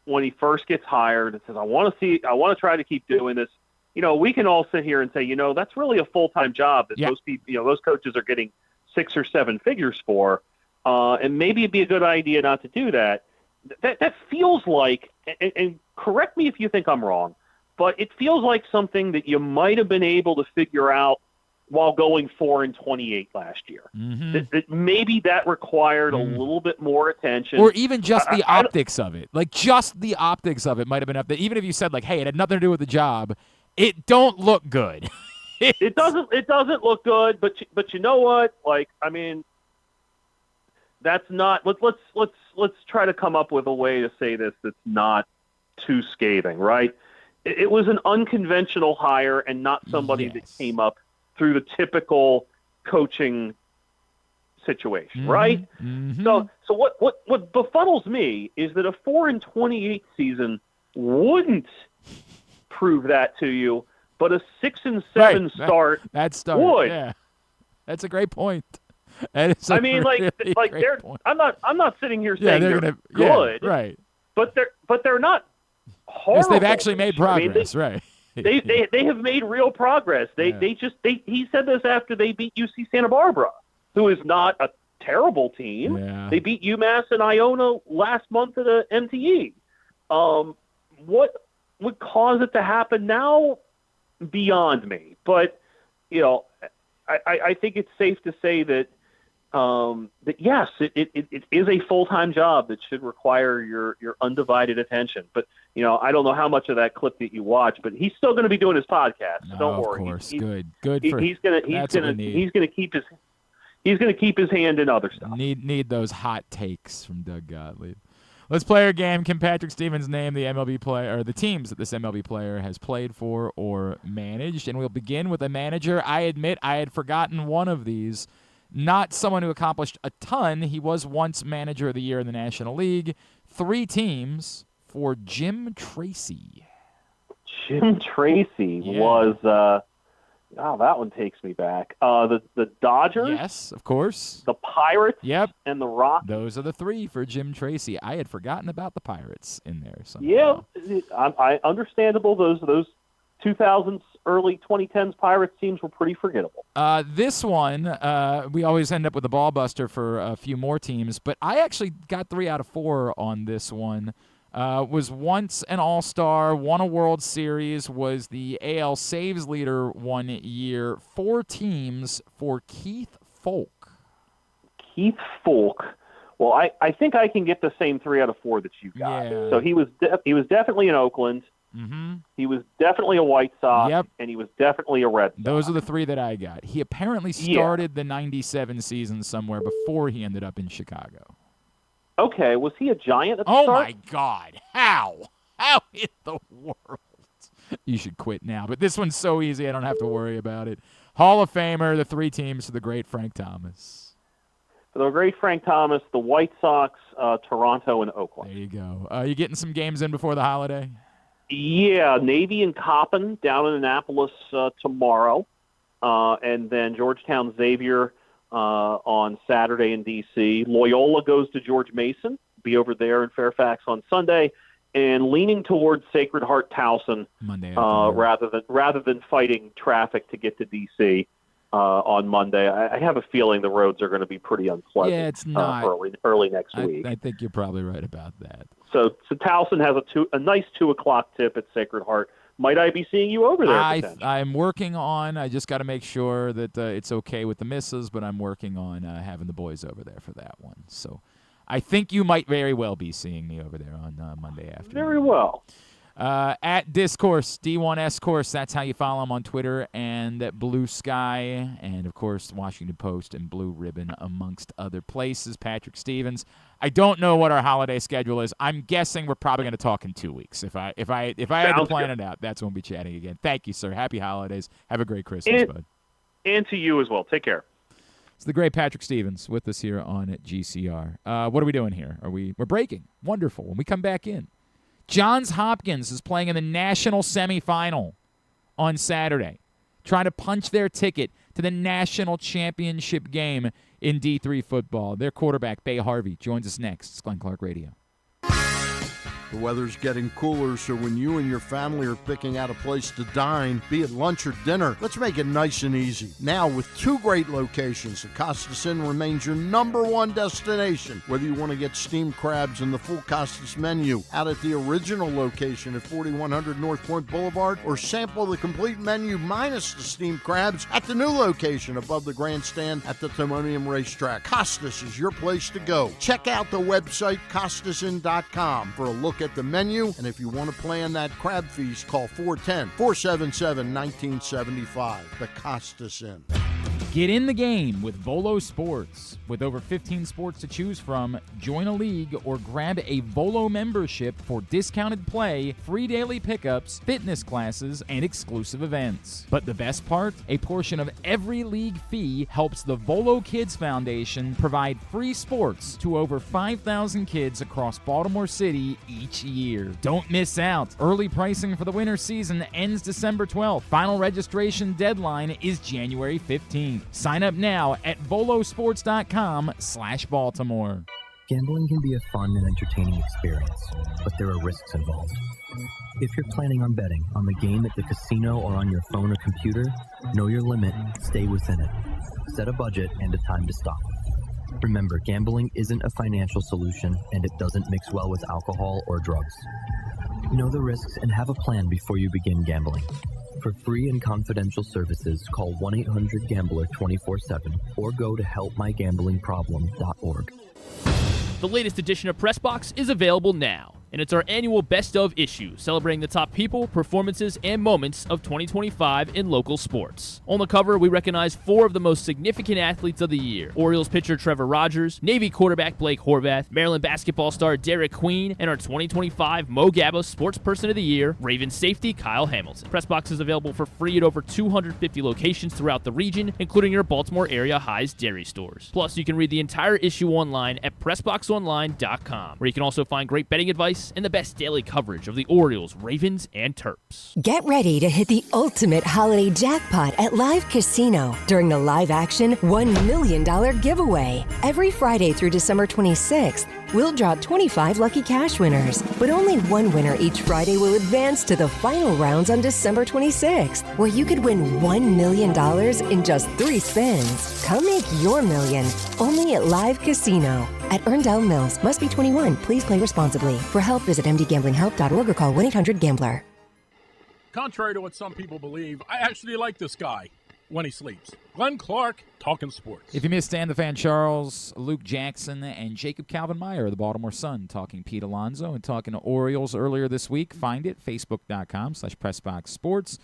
when he first gets hired and says, I want to try to keep doing this. We can all sit here and say, that's really a full-time job that those people, those coaches are getting 6 or 7 figures for, and maybe it'd be a good idea not to do that. That feels like, and correct me if you think I'm wrong, but it feels like something that you might have been able to figure out while going 4-28 last year. Mm-hmm. That maybe that required a little bit more attention. Or even just the optics of it. Like, just the optics of it might have been up there. Even if you said, like, hey, it had nothing to do with the job, it don't look good. It doesn't look good, but you know what? Like, I mean, that's not. Let's try to come up with a way to say this that's not too scathing, right? it was an unconventional hire and not somebody that came up through the typical coaching situation, right? Mm-hmm. So what befuddles me is that a 4-28 season wouldn't prove that to you, but a 6-7 start would. Yeah, that's a great point. That is I mean, really they're. point. I'm not sitting here saying they're good, right? But they're not horrible. Yes, they've actually made progress, right? They have made real progress. He said this after they beat UC Santa Barbara, who is not a terrible team. Yeah. They beat UMass and Iona last month at a MTE. What would cause it to happen now? Beyond me. But I think it's safe to say that yes, it is a full-time job that should require your undivided attention. But I don't know how much of that clip that you watch, but he's still going to be doing his podcast. So don't worry. Of course, good. He's going to keep his hand in other stuff. Need those hot takes from Doug Gottlieb. Let's play our game. Can Patrick Stevens name the MLB player or the teams that this MLB player has played for or managed? And we'll begin with a manager. I admit I had forgotten one of these. Not someone who accomplished a ton. He was once manager of the year in the National League. 3 teams for Jim Tracy. Jim Tracy was that one takes me back. The Dodgers? Yes, of course. The Pirates? Yep. And the Rockies? Those are the 3 for Jim Tracy. I had forgotten about the Pirates in there somehow. Yeah, I understandable. Those 2000s, early 2010s Pirates teams were pretty forgettable. This one, we always end up with a ball buster for a few more teams, but I actually got 3 out of 4 on this one. Was once an All-Star, won a World Series, was the AL saves leader one year. 4 teams for Keith Folk. Keith Folk. Well, I think I can get the same 3 out of 4 that you got. Yeah. So he was definitely in Oakland. Mm-hmm. He was definitely a White Sox. Yep. And he was definitely a Red Sox. Those are the 3 that I got. He apparently started the 97 season somewhere before he ended up in Chicago. Okay, was he a Giant at the start? Oh, my God. How? How in the world? You should quit now. But this one's so easy, I don't have to worry about it. Hall of Famer, the 3 teams for the great Frank Thomas. For the great Frank Thomas, the White Sox, Toronto, and Oakland. There you go. You getting some games in before the holiday? Yeah, Navy and Coppin down in Annapolis tomorrow. And then Georgetown Xavier on Saturday in D.C. Loyola goes to George Mason, be over there in Fairfax on Sunday, and leaning towards Sacred Heart Towson Monday rather than fighting traffic to get to D.C. On Monday. I have a feeling the roads are going to be pretty unpleasant. Yeah, it's not early next week. I think you're probably right about that. So Towson has a nice 2:00 tip at Sacred Heart. Might I be seeing you over there? I'm working on. I just got to make sure that it's okay with the missus, but I'm working on having the boys over there for that one. So I think you might very well be seeing me over there on Monday afternoon. Very well. At Discourse, D1S Course, that's how you follow him on Twitter, and at Blue Sky, and, of course, Washington Post and Blue Ribbon, amongst other places. Patrick Stevens. I don't know what our holiday schedule is. I'm guessing we're probably going to talk in 2 weeks. If I had to plan it out, that's when we'll be chatting again. Thank you, sir. Happy holidays. Have a great Christmas, bud. And to you as well. Take care. It's the great Patrick Stevens with us here on GCR. What are we doing here? We're breaking. Wonderful. When we come back in, Johns Hopkins is playing in the national semifinal on Saturday, trying to punch their ticket to the national championship game in D3 football. Their quarterback, Bay Harvey, joins us next. It's Glenn Clark Radio. The weather's getting cooler, so when you and your family are picking out a place to dine, be it lunch or dinner, let's make it nice and easy. Now, with 2 great locations, the Costas Inn remains your #1 destination. Whether you want to get steamed crabs and the full Costas menu out at the original location at 4100 North Point Boulevard, or sample the complete menu minus the steamed crabs at the new location above the grandstand at the Timonium Racetrack. Costas is your place to go. Check out the website, CostasInn.com, for a look at the menu, and if you want to plan that crab feast, call 410-477-1975. The Costas Inn. Get in the game with Volo Sports. With over 15 sports to choose from, join a league or grab a Volo membership for discounted play, free daily pickups, fitness classes, and exclusive events. But the best part? A portion of every league fee helps the Volo Kids Foundation provide free sports to over 5,000 kids across Baltimore City each year. Don't miss out. Early pricing for the winter season ends December 12th. Final registration deadline is January 15th. Sign up now at volosports.com/Baltimore. Gambling can be a fun and entertaining experience, but there are risks involved. If you're planning on betting on the game at the casino or on your phone or computer, know your limit, stay within it. Set a budget and a time to stop. Remember, gambling isn't a financial solution, and it doesn't mix well with alcohol or drugs. Know the risks and have a plan before you begin gambling. For free and confidential services, call 1-800-GAMBLER 24/7 or go to helpmygamblingproblem.org. The latest edition of Pressbox is available now, and it's our annual Best of issue, celebrating the top people, performances, and moments of 2025 in local sports. On the cover, we recognize 4 of the most significant athletes of the year: Orioles pitcher Trevor Rogers, Navy quarterback Blake Horvath, Maryland basketball star Derek Queen, and our 2025 Mo Gabba Sports Person of the Year, Ravens safety Kyle Hamilton. Pressbox is available for free at over 250 locations throughout the region, including your Baltimore area High's dairy stores. Plus, you can read the entire issue online at PressBoxOnline.com, where you can also find great betting advice and the best daily coverage of the Orioles, Ravens, and Terps. Get ready to hit the ultimate holiday jackpot at Live Casino during the live action $1 million giveaway. Every Friday through December 26th, we'll draw 25 lucky cash winners, but only one winner each Friday will advance to the final rounds on December 26th, where you could win $1 million in just 3 spins. Come make your million, only at Live Casino. At Erndale Mills, must be 21. Please play responsibly. For help, visit mdgamblinghelp.org or call 1-800-GAMBLER. Contrary to what some people believe, I actually like this guy when he sleeps. Glenn Clark, talking sports. If you missed Stan the Fan Charles, Luke Jackson, and Jacob Calvin Meyer of the Baltimore Sun talking Pete Alonso and talking to Orioles earlier this week, find it, facebook.com/PressBoxSports,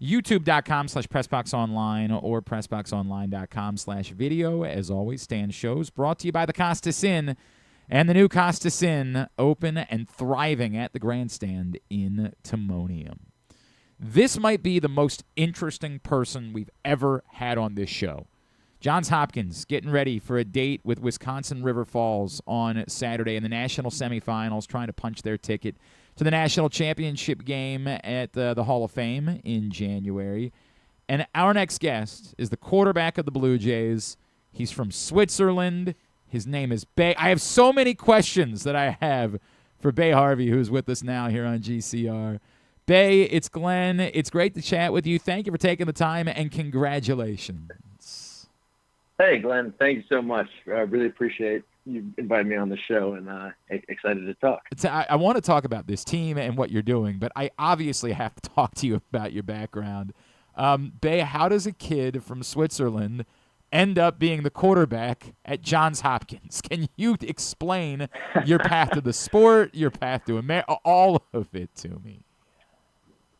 youtube.com/PressBoxOnline, or PressBoxOnline.com/video. As always, Stan's shows brought to you by the Costas Inn, and the new Costas Inn open and thriving at the Grandstand in Timonium. This might be the most interesting person we've ever had on this show. Johns Hopkins getting ready for a date with Wisconsin River Falls on Saturday in the national semifinals, trying to punch their ticket to the national championship game at the Hall of Fame in January. And our next guest is the quarterback of the Blue Jays. He's from Switzerland. His name is Bay. I have so many questions that I have for Bay Harvey, who's with us now here on GCR. Bay, it's Glenn. It's great to chat with you. Thank you for taking the time, and congratulations. Hey, Glenn. Thank you so much. I really appreciate you inviting me on the show, and excited to talk. I want to talk about this team and what you're doing, but I obviously have to talk to you about your background. Bay, how does a kid from Switzerland end up being the quarterback at Johns Hopkins? Can you explain your path to the sport, your path to America, all of it to me?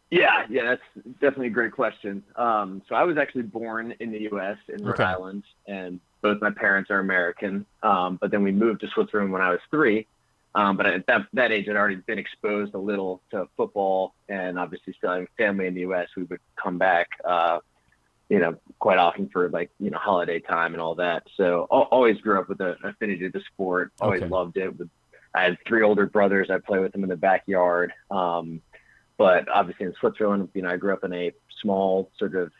Yeah, that's definitely a great question. So I was actually born in the U.S. in Rhode Island, and both my parents are American. But then we moved to Switzerland when I was 3. But at that age, I'd already been exposed a little to football, and obviously still having family in the U.S., we would come back, quite often for holiday time and all that. So always grew up with an affinity to the sport. Always loved it. I had 3 older brothers. I'd play with them in the backyard. But obviously in Switzerland, I grew up in a small sort of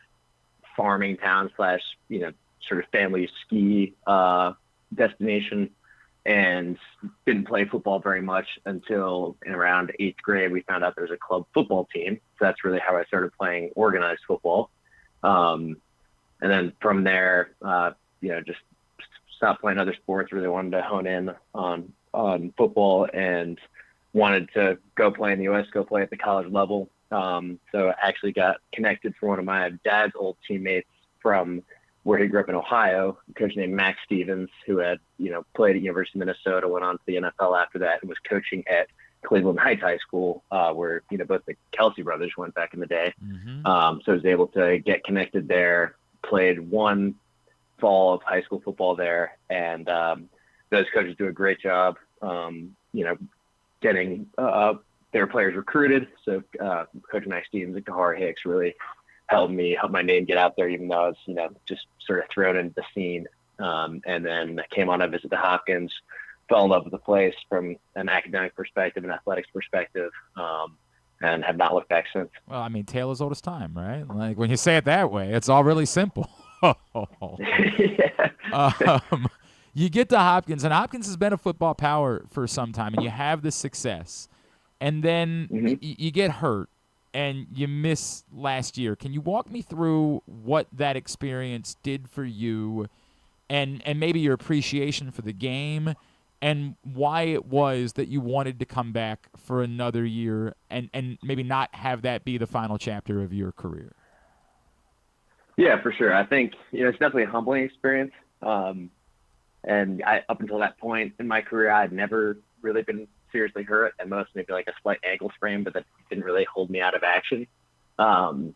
farming town / sort of family ski destination, and didn't play football very much until in around 8th grade. We found out there was a club football team. So that's really how I started playing organized football. And then from there, just stopped playing other sports, really wanted to hone in on football, and wanted to go play in the U.S., go play at the college level. So I actually got connected for one of my dad's old teammates from where he grew up in Ohio, a coach named Max Stevens, who had, played at University of Minnesota, went on to the NFL after that, and was coaching at Cleveland Heights High School, where, both the Kelsey brothers went back in the day. So I was able to get connected there, played one fall of high school football there, and those coaches do a great job, getting their players recruited. So Coach Max Stevens and Kahar Hicks really helped my name get out there, even though I was, just sort of thrown into the scene. And then I came on a visit to Hopkins, fell in love with the place from an academic perspective and athletics perspective, and have not looked back since. Well, I mean, tale as old as time, right? Like, when you say it that way, it's all really simple. Yeah. You get to Hopkins, and Hopkins has been a football power for some time, and you have the success. And then you get hurt, and you miss last year. Can you walk me through what that experience did for you, and maybe your appreciation for the game, and why it was that you wanted to come back for another year and maybe not have that be the final chapter of your career? Yeah, for sure. I think, it's definitely a humbling experience. And up until that point in my career, I'd never really been seriously hurt, at most maybe like a slight ankle sprain, but that didn't really hold me out of action. So,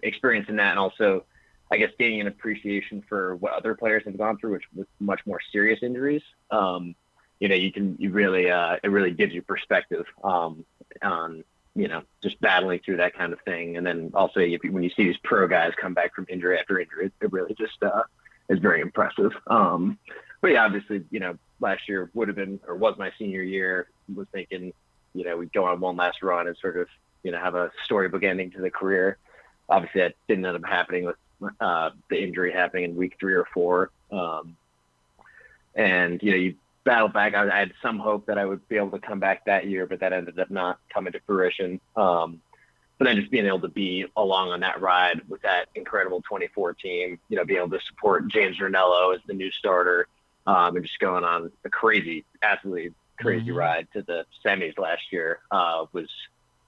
experiencing that, and also, I guess, gaining an appreciation for what other players have gone through, which was much more serious injuries. It really gives you perspective on, just battling through that kind of thing. And then also, when you see these pro guys come back from injury after injury, it really just is very impressive. But yeah, obviously, last year was my senior year. Was thinking, we'd go on one last run and sort of, have a storybook ending to the career. Obviously, that didn't end up happening with the injury happening in week 3 or 4. And, you battle back. I had some hope that I would be able to come back that year, but that ended up not coming to fruition. But then just being able to be along on that ride with that incredible 24 team, being able to support James Ranello as the new starter, and just going on a absolutely crazy ride to the semis last year, was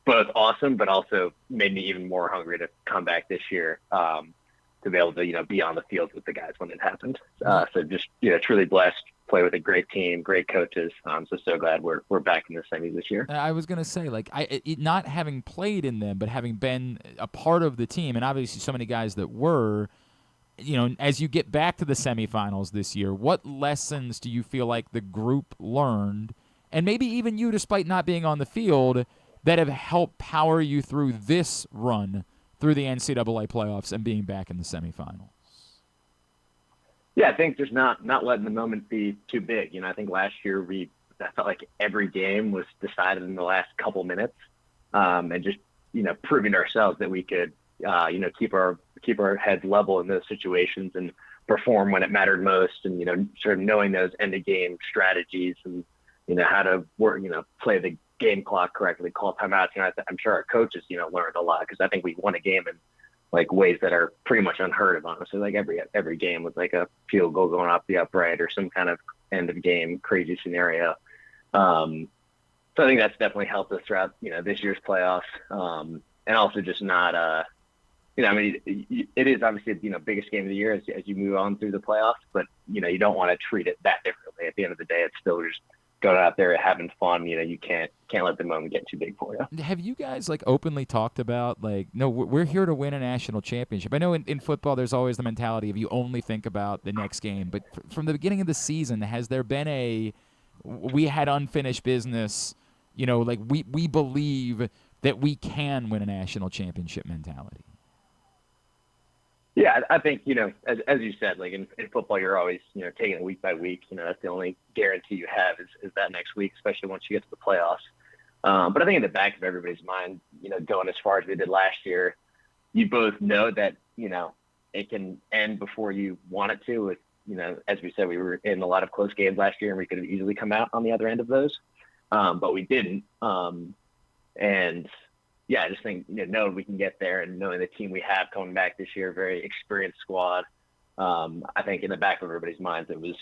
both awesome, but also made me even more hungry to come back this year, to be able to, be on the field with the guys when it happened. So just, truly blessed, play with a great team, great coaches. So glad we're back in the semis this year. I was going to say, not having played in them, but having been a part of the team, and obviously so many guys that were, as you get back to the semifinals this year, what lessons do you feel like the group learned, and maybe even you, despite not being on the field, that have helped power you through this run through the NCAA playoffs and being back in the semifinals? Yeah, I think just not letting the moment be too big. I think last year I felt like every game was decided in the last couple minutes, and just proving to ourselves that we could keep our heads level in those situations and perform when it mattered most, and sort of knowing those end of game strategies and how to work, play the game clock correctly, call timeouts. I'm sure our coaches learned a lot, because I think we won a game in ways that are pretty much unheard of, honestly. Every game was like a field goal going off the upright or some kind of end of game crazy scenario. So I think that's definitely helped us throughout this year's playoffs, and also just not it is obviously biggest game of the year as you move on through the playoffs, but you don't want to treat it that differently. At the end of the day, it's still just going out there having fun. You can't let the moment get too big for you. Have you guys openly talked about no, we're here to win a national championship? I know in football there's always the mentality of you only think about the next game, but from the beginning of the season, has there been we had unfinished business, we believe that we can win a national championship mentality? Yeah, I think, as you said, in football, you're always, taking it week by week. That's the only guarantee you have is that next week, especially once you get to the playoffs. But I think in the back of everybody's mind, going as far as we did last year, you both know that, it can end before you want it to. As we said, we were in a lot of close games last year, and we could have easily come out on the other end of those. But we didn't. And yeah, I just think, knowing we can get there and knowing the team we have coming back this year, very experienced squad. I think in the back of everybody's minds, it was,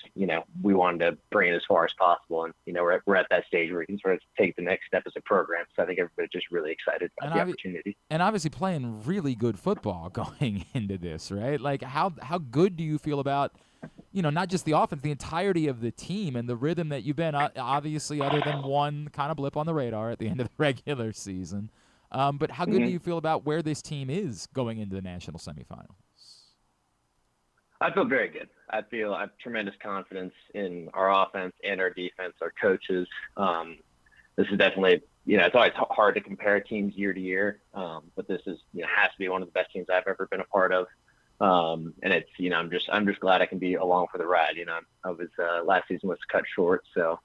we wanted to bring it as far as possible. And, we're at that stage where we can sort of take the next step as a program. So I think everybody's just really excited about the opportunity. And obviously playing really good football going into this, right? How good do you feel about, not just the offense, the entirety of the team and the rhythm that you've been, obviously other than one kind of blip on the radar at the end of the regular season. But how good do you feel about where this team is going into the national semifinals? I feel very good. I have tremendous confidence in our offense and our defense, our coaches. This is definitely, it's always hard to compare teams year to year, but this is, has to be one of the best teams I've ever been a part of. And it's, I'm just glad I can be along for the ride. I was last season was cut short, so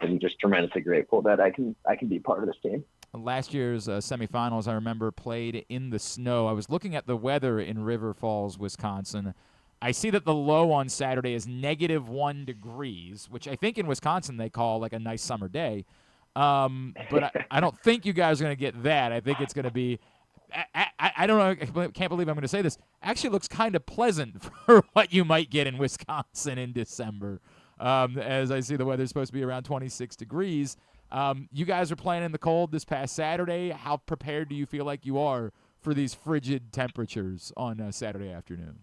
I'm just tremendously grateful that I can be part of this team. Last year's semifinals, I remember, played in the snow. I was looking at the weather in River Falls, Wisconsin. I see that the low on Saturday is -1 degrees, which I think in Wisconsin they call like a nice summer day. But I don't think you guys are going to get that. I think it's going to be I don't know. I can't believe I'm going to say this. Actually looks kind of pleasant for what you might get in Wisconsin in December. As I see the weather's supposed to be around 26 degrees. You guys are playing in the cold this past Saturday. How prepared do you feel like you are for these frigid temperatures on Saturday afternoon?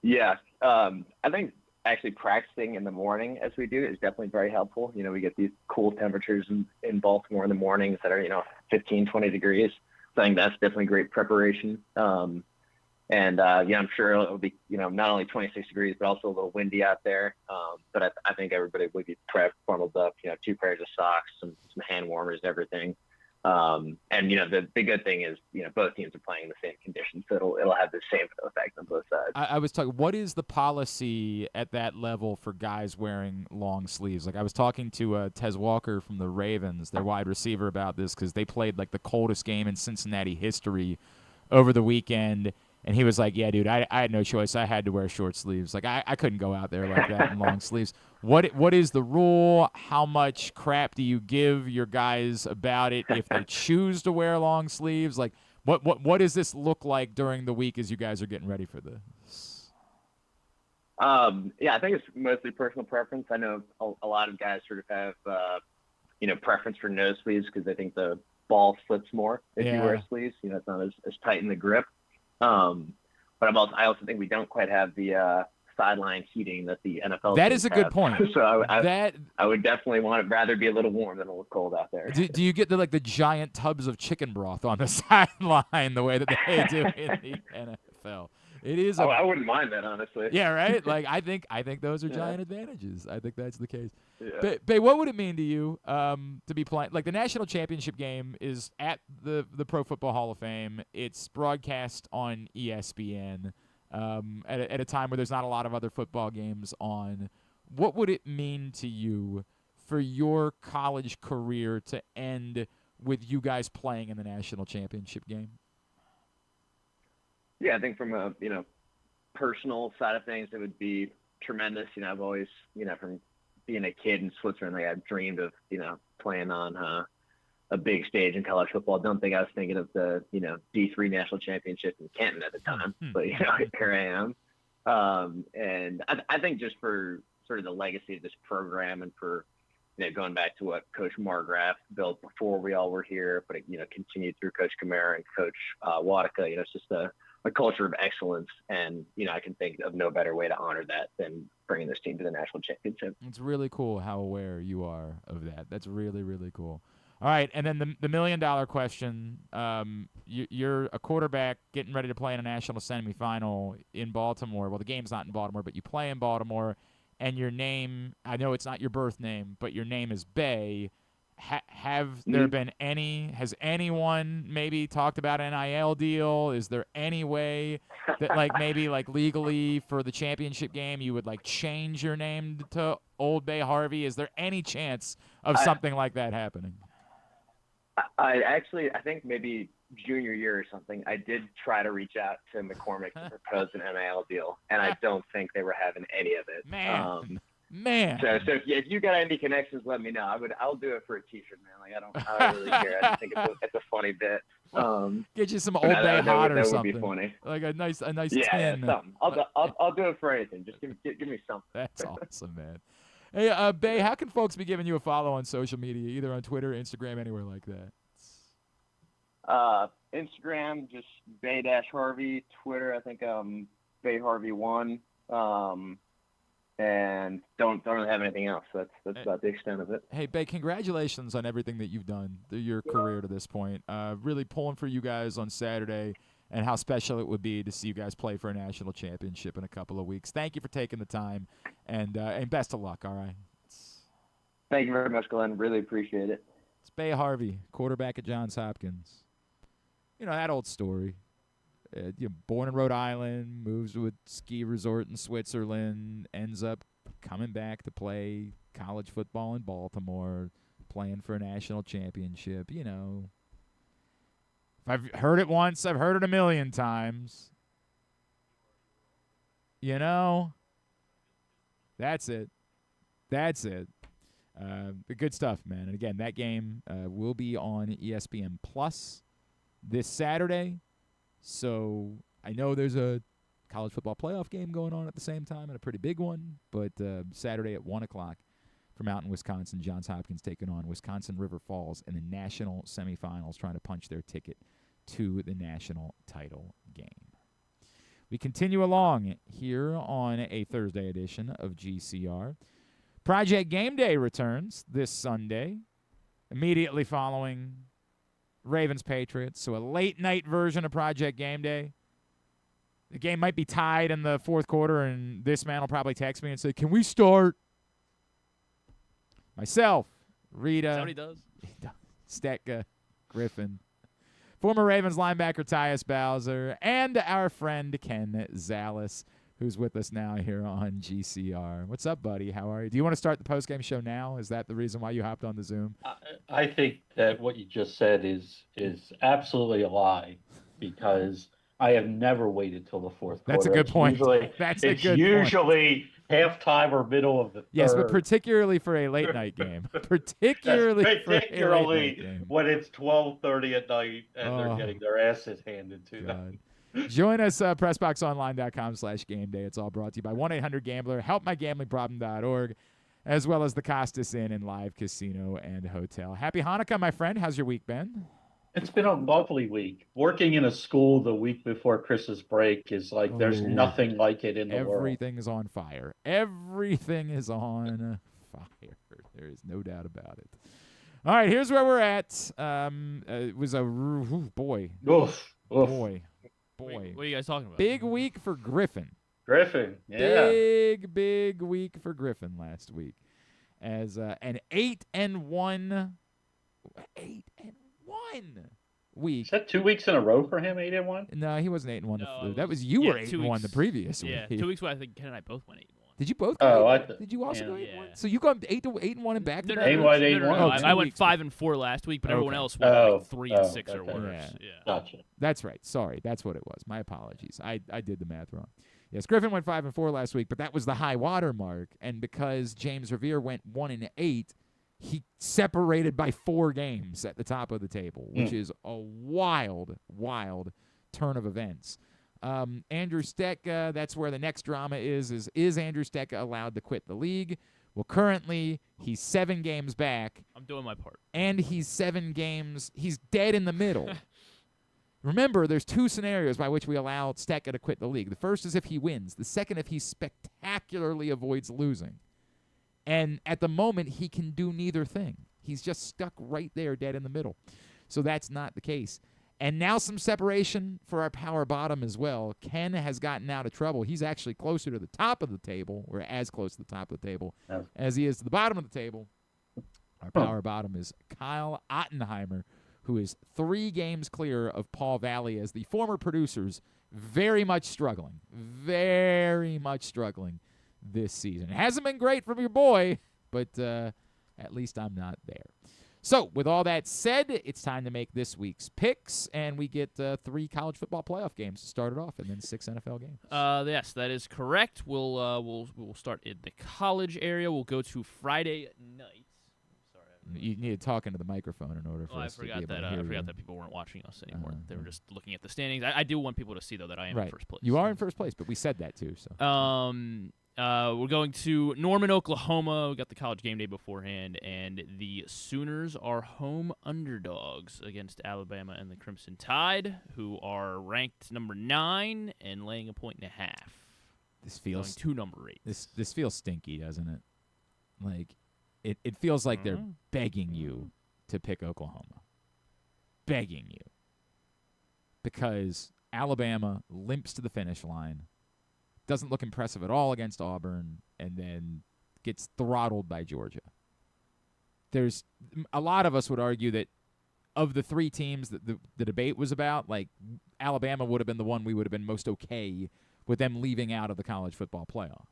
Yeah, I think actually practicing in the morning as we do is definitely very helpful. We get these cool temperatures in Baltimore in the mornings that are, 15, 20 degrees. So I think that's definitely great preparation. I'm sure it'll be, not only 26 degrees, but also a little windy out there. But I think everybody would be bundled up, 2 pairs of socks, some hand warmers, everything. The good thing is, both teams are playing in the same conditions, so it'll have the same effect on both sides. I was talking, what is the policy at that level for guys wearing long sleeves? Like I was talking to Tez Walker from the Ravens, their wide receiver, about this because they played like the coldest game in Cincinnati history over the weekend. And he was like, yeah, dude, I had no choice. I had to wear short sleeves. Like, I couldn't go out there like that in long sleeves. What is the rule? How much crap do you give your guys about it if they choose to wear long sleeves? Like, what does this look like during the week as you guys are getting ready for this? I think it's mostly personal preference. I know a lot of guys sort of have, preference for no sleeves because they think the ball slips more if you wear sleeves. It's not as tight in the grip. But I also think we don't quite have the sideline heating that the NFL. That is a good point. So I would definitely rather be a little warm than a little cold out there. Do you get the giant tubs of chicken broth on the sideline the way that they do in the NFL? It is. I wouldn't mind that, honestly. Yeah, right. Like I think those are giant advantages. I think that's the case. Yeah. Bay, what would it mean to you to be playing? Like the national championship game is at the Pro Football Hall of Fame. It's broadcast on ESPN at a time where there's not a lot of other football games on. What would it mean to you for your college career to end with you guys playing in the national championship game? Yeah, I think from a personal side of things, it would be tremendous. I've always from being a kid in Switzerland, like I've dreamed of playing on a big stage in college football. I don't think I was thinking of the D-III national championship in Canton at the time, but here I am. And I think just for sort of the legacy of this program and for going back to what Coach Margraf built before we all were here, but it continued through Coach Kamara and Coach Wadika. It's just a culture of excellence, and I can think of no better way to honor that than bringing this team to the national championship. It's really cool how aware you are of that. That's really, really cool. All right, and then the $1 million question. You're a quarterback getting ready to play in a national semifinal in Baltimore. Well, the game's not in Baltimore, but you play in Baltimore, and your name, I know it's not your birth name, but your name is Bay. Have there been has anyone maybe talked about an NIL deal? Is there any way that maybe legally for the championship game you would change your name to Old Bay Harvey? Is there any chance of something like that happening? I think maybe junior year or something, I did try to reach out to McCormick to propose an NIL deal, and I don't think they were having any of it. Man. So if you got any connections, let me know. I'll do it for a T-shirt, man. I don't really care. I just think it's a funny bit. Get you some Old Bay Hot or something. That would be funny. Like a nice tin. Something. I'll do it for anything. Just give me something. That's awesome, man. Hey, Bay, how can folks be giving you a follow on social media, either on Twitter, Instagram, anywhere like that? Instagram, just Bay-Harvey. Twitter, I think Bay Harvey 1. And don't really have anything else. That's about the extent of it. Hey, Bay, congratulations on everything that you've done through your career to this point. Really pulling for you guys on Saturday. and how special it would be to see you guys play for a national championship in a couple of weeks. Thank you for taking the time, and best of luck, all right? Thank you very much, Glenn. Really appreciate it. It's Bay Harvey, quarterback at Johns Hopkins. You know, that old story. Born in Rhode Island, moves to a ski resort in Switzerland, ends up coming back to play college football in Baltimore, playing for a national championship. You know, if I've heard it once, I've heard it a million times. You know, that's it. That's it. Good stuff, man. And again, that game will be on ESPN Plus this Saturday. So I know there's a college football playoff game going on at the same time, and a pretty big one. But Saturday at 1 o'clock from out in Wisconsin, Johns Hopkins taking on Wisconsin River Falls in the national semifinals, trying to punch their ticket to the national title game. We continue along here on a Thursday edition of GCR. Project Game Day returns this Sunday, immediately following Ravens-Patriots, so a late-night version of Project Game Day. The game might be tied in the fourth quarter, and this man will probably text me and say, "Can we start?" Myself, Rita. Is that what he does? Stetka, Griffin, former Ravens linebacker Tyus Bowser, and our friend Ken Zalis, who's with us now here on GCR. What's up, buddy? How are you? Do you want to start the postgame show now? Is that the reason why you hopped on the Zoom? I think that what you just said is absolutely a lie, because I have never waited till the fourth quarter. That's a good point. It's usually halftime or middle of the third. Yes, but particularly for a late night game. Particularly when it's 12:30 at night and they're getting their asses handed to them. Join us, PressBoxOnline.com/GameDay. It's all brought to you by 1-800-GAMBLER, HelpMyGamblingProblem.org, as well as the Costas Inn and Live Casino and Hotel. Happy Hanukkah, my friend. How's your week been? It's been a lovely week. Working in a school the week before Christmas break is like there's nothing like it in the world. Everything is on fire. Everything is on fire. There is no doubt about it. All right, here's where we're at. It was a boy. Oof. Boy. Wait, what are you guys talking about? Big week for Griffin. Yeah. Big week for Griffin last week. As an 8-1 week. Is that 2 weeks in a row for him, 8-1? No, he wasn't 8-1. No, that was you were 8-1 the previous week. Yeah, 2 weeks ago I think Ken and I both went 8-1. Did you both go 8-1? Did you also yeah. go 8-1? Yeah. So you go 8-1 and back to back? 8-1. No. I went 5-4 last week, but everyone else went like 3-6 or worse. Yeah. Gotcha. That's right. Sorry, that's what it was. My apologies. I did the math wrong. Yes, Griffin went 5-4 last week, but that was the high water mark. And because James Revere went 1-8, he separated by 4 games at the top of the table, which is a wild turn of events. Andrew Stetka, that's where the next drama is Andrew Stetka allowed to quit the league? Well, currently, he's 7 games back. I'm doing my part. And he's 7 games. He's dead in the middle. Remember, there's 2 scenarios by which we allow Stetka to quit the league. The first is if he wins. The second, if he spectacularly avoids losing. And at the moment, he can do neither thing. He's just stuck right there, dead in the middle. So that's not the case. And now some separation for our power bottom as well. Ken has gotten out of trouble. He's actually closer to the top of the table, or as close to the top of the table as he is to the bottom of the table. Our power bottom is Kyle Ottenheimer, who is 3 games clear of Paul Valley as the former producers very much struggling this season. It hasn't been great from your boy, but at least I'm not there. So, with all that said, it's time to make this week's picks, and we get 3 college football playoff games to start it off, and then 6 NFL games. Yes, that is correct. We'll start in the college area. We'll go to Friday night. Sorry, you need to talk into the microphone in order for us to be able to hear you. I forgot that people weren't watching us anymore. They were just looking at the standings. I do want people to see, though, that I am in first place. You are in first place, but we said that too. So. We're going to Norman, Oklahoma. We got the college game day beforehand, and the Sooners are home underdogs against Alabama and the Crimson Tide, who are ranked number 9 and laying a 1.5. This feels going to number 8. This feels stinky, doesn't it? Like it feels like they're begging you to pick Oklahoma, begging you, because Alabama limps to the finish line, doesn't look impressive at all against Auburn, and then gets throttled by Georgia. There's a lot of us would argue that of the three teams that the debate was about, like, Alabama would have been the one we would have been most okay with them leaving out of the college football playoff.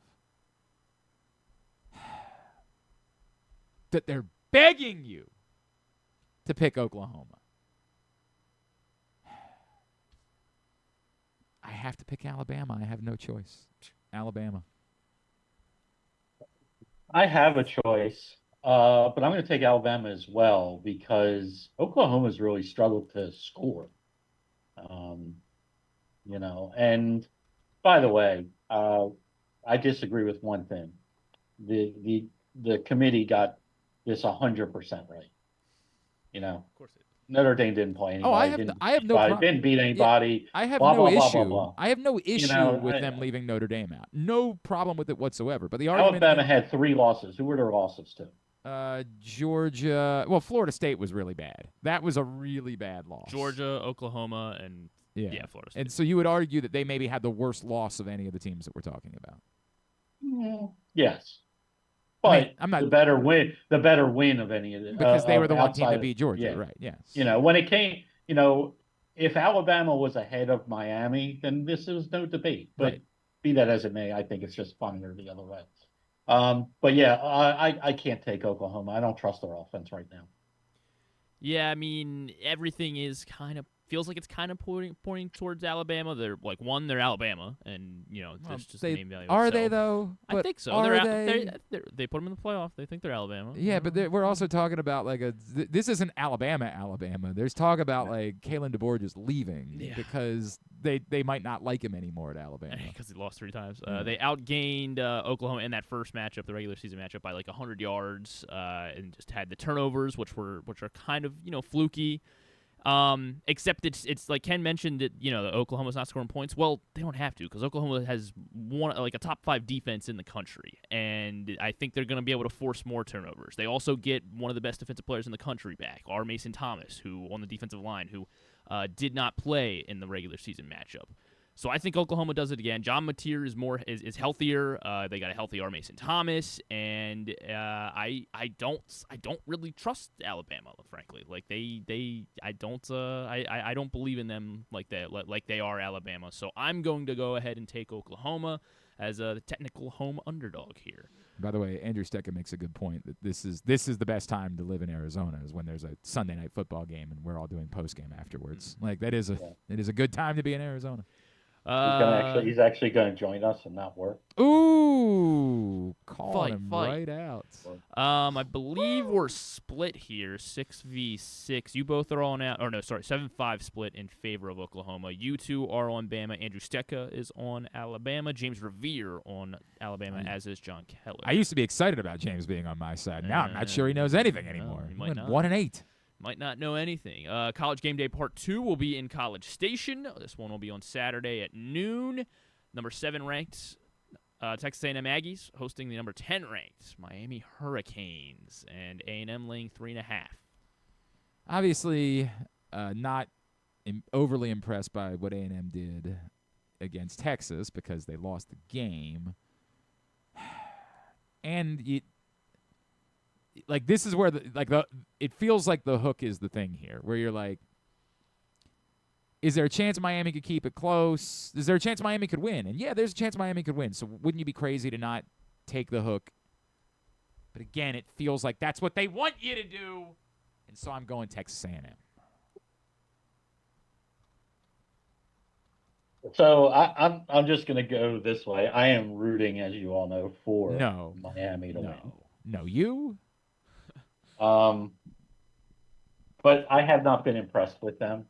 That they're begging you to pick Oklahoma. I have to pick Alabama. I have no choice. Alabama. I have a choice, but I'm going to take Alabama as well because Oklahoma's really struggled to score. And by the way, I disagree with one thing. The committee got this 100% right. Of course it. Notre Dame didn't play anybody. I have no problem. Didn't beat anybody. I have blah, no blah, issue. blah, blah, blah. I have no issue with them leaving Notre Dame out. No problem with it whatsoever. But the Alabama argument had 3 losses. Who were their losses to? Georgia. Well, Florida State was really bad. That was a really bad loss. Georgia, Oklahoma, and Florida State. And so you would argue that they maybe had the worst loss of any of the teams that we're talking about. Yes. But I'm not the better win of any of them. Because they were the one team that beat Georgia, right? Yes. When it came, if Alabama was ahead of Miami, then this was no debate. But be that as it may, I think it's just funnier the other way. But yeah, I can't take Oklahoma. I don't trust their offense right now. Yeah, I mean, everything is feels like it's kind of pointing towards Alabama. They're they're Alabama, and there's just name value. Are they though? I think so. They put them in the playoff. They think they're Alabama. Yeah, but we're also talking about this isn't Alabama. There's talk about Kalen DeBoer just leaving because they might not like him anymore at Alabama because he lost 3 times. They outgained Oklahoma in that first matchup, the regular season matchup, by 100 yards, and just had the turnovers, which are kind of fluky. Except it's like Ken mentioned that Oklahoma's not scoring points. Well, they don't have to because Oklahoma has a top 5 defense in the country, and I think they're going to be able to force more turnovers. They also get one of the best defensive players in the country back, R. Mason Thomas, who on the defensive line, who did not play in the regular season matchup. So I think Oklahoma does it again. John Mateer is healthier. They got a healthy R. Mason Thomas, and I don't really trust Alabama, frankly. I don't believe in them like they are Alabama. So I'm going to go ahead and take Oklahoma as a technical home underdog here. By the way, Andrew Stecca makes a good point that this is the best time to live in Arizona is when there's a Sunday night football game and we're all doing post game afterwards. It is a good time to be in Arizona. He's actually going to join us and not work. Ooh, calling him right out. I believe we're split here, 6v6. You both are on out. Or no, sorry, 7-5 split in favor of Oklahoma. You two are on Bama. Andrew Stecca is on Alabama. James Revere on Alabama, as is John Keller. I used to be excited about James being on my side. Now I'm not sure he knows anything anymore. He might not. 1-8. Might not know anything. College Game Day Part 2 will be in College Station. This one will be on Saturday at noon. Number 7 ranked Texas A&M Aggies hosting the number 10 ranked Miami Hurricanes, and A&M laying 3.5. Obviously, not overly impressed by what A&M did against Texas because they lost the game. And this is where it feels like the hook is the thing here, where you're like, is there a chance Miami could keep it close? Is there a chance Miami could win? And yeah, there's a chance Miami could win. So wouldn't you be crazy to not take the hook? But again, it feels like that's what they want you to do, and so I'm going Texas A&M. So I'm just going to go this way. I am rooting, as you all know, for Miami to win. No, you? But I have not been impressed with them.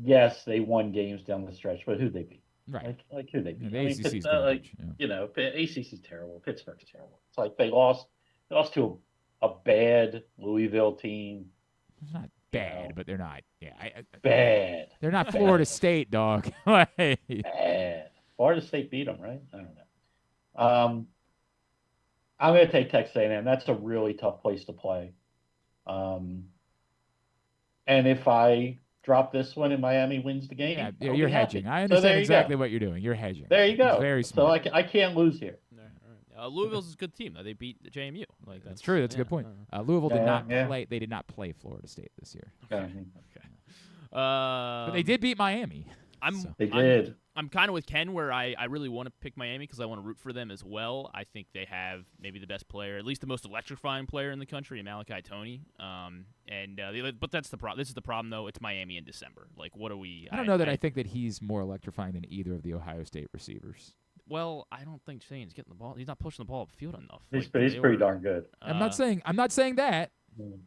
Yes, they won games down the stretch, but who'd they beat? Right. Like who they beat? The ACC's ACC's terrible. Pittsburgh's terrible. It's like they lost to a bad Louisville team. It's not bad, but they're not. Yeah, bad. They're not Florida State, dog. Bad. Florida State beat them, right? I don't know. I'm going to take Texas A&M. That's a really tough place to play. And if I drop this one and Miami wins the game. Yeah, I'll you're be happy. hedging. I So there understand you exactly go. what you're doing. You're hedging. There you go. It's very So smart. I can't lose here. Louisville's a good team. They beat JMU. Like That's true. That's a good point. Louisville did not play. They did not play Florida State this year. Okay. But they did beat Miami. They did. I'm kind of with Ken where I really want to pick Miami because I want to root for them as well. I think they have maybe the best player, at least the most electrifying player in the country, Malachi Toney. But that's the problem. This is the problem, though. It's Miami in December. Like, what are we? I don't know that I think that he's more electrifying than either of the Ohio State receivers. Well, I don't think Shane's getting the ball. He's not pushing the ball upfield enough. He's pretty darn good. I'm not saying that.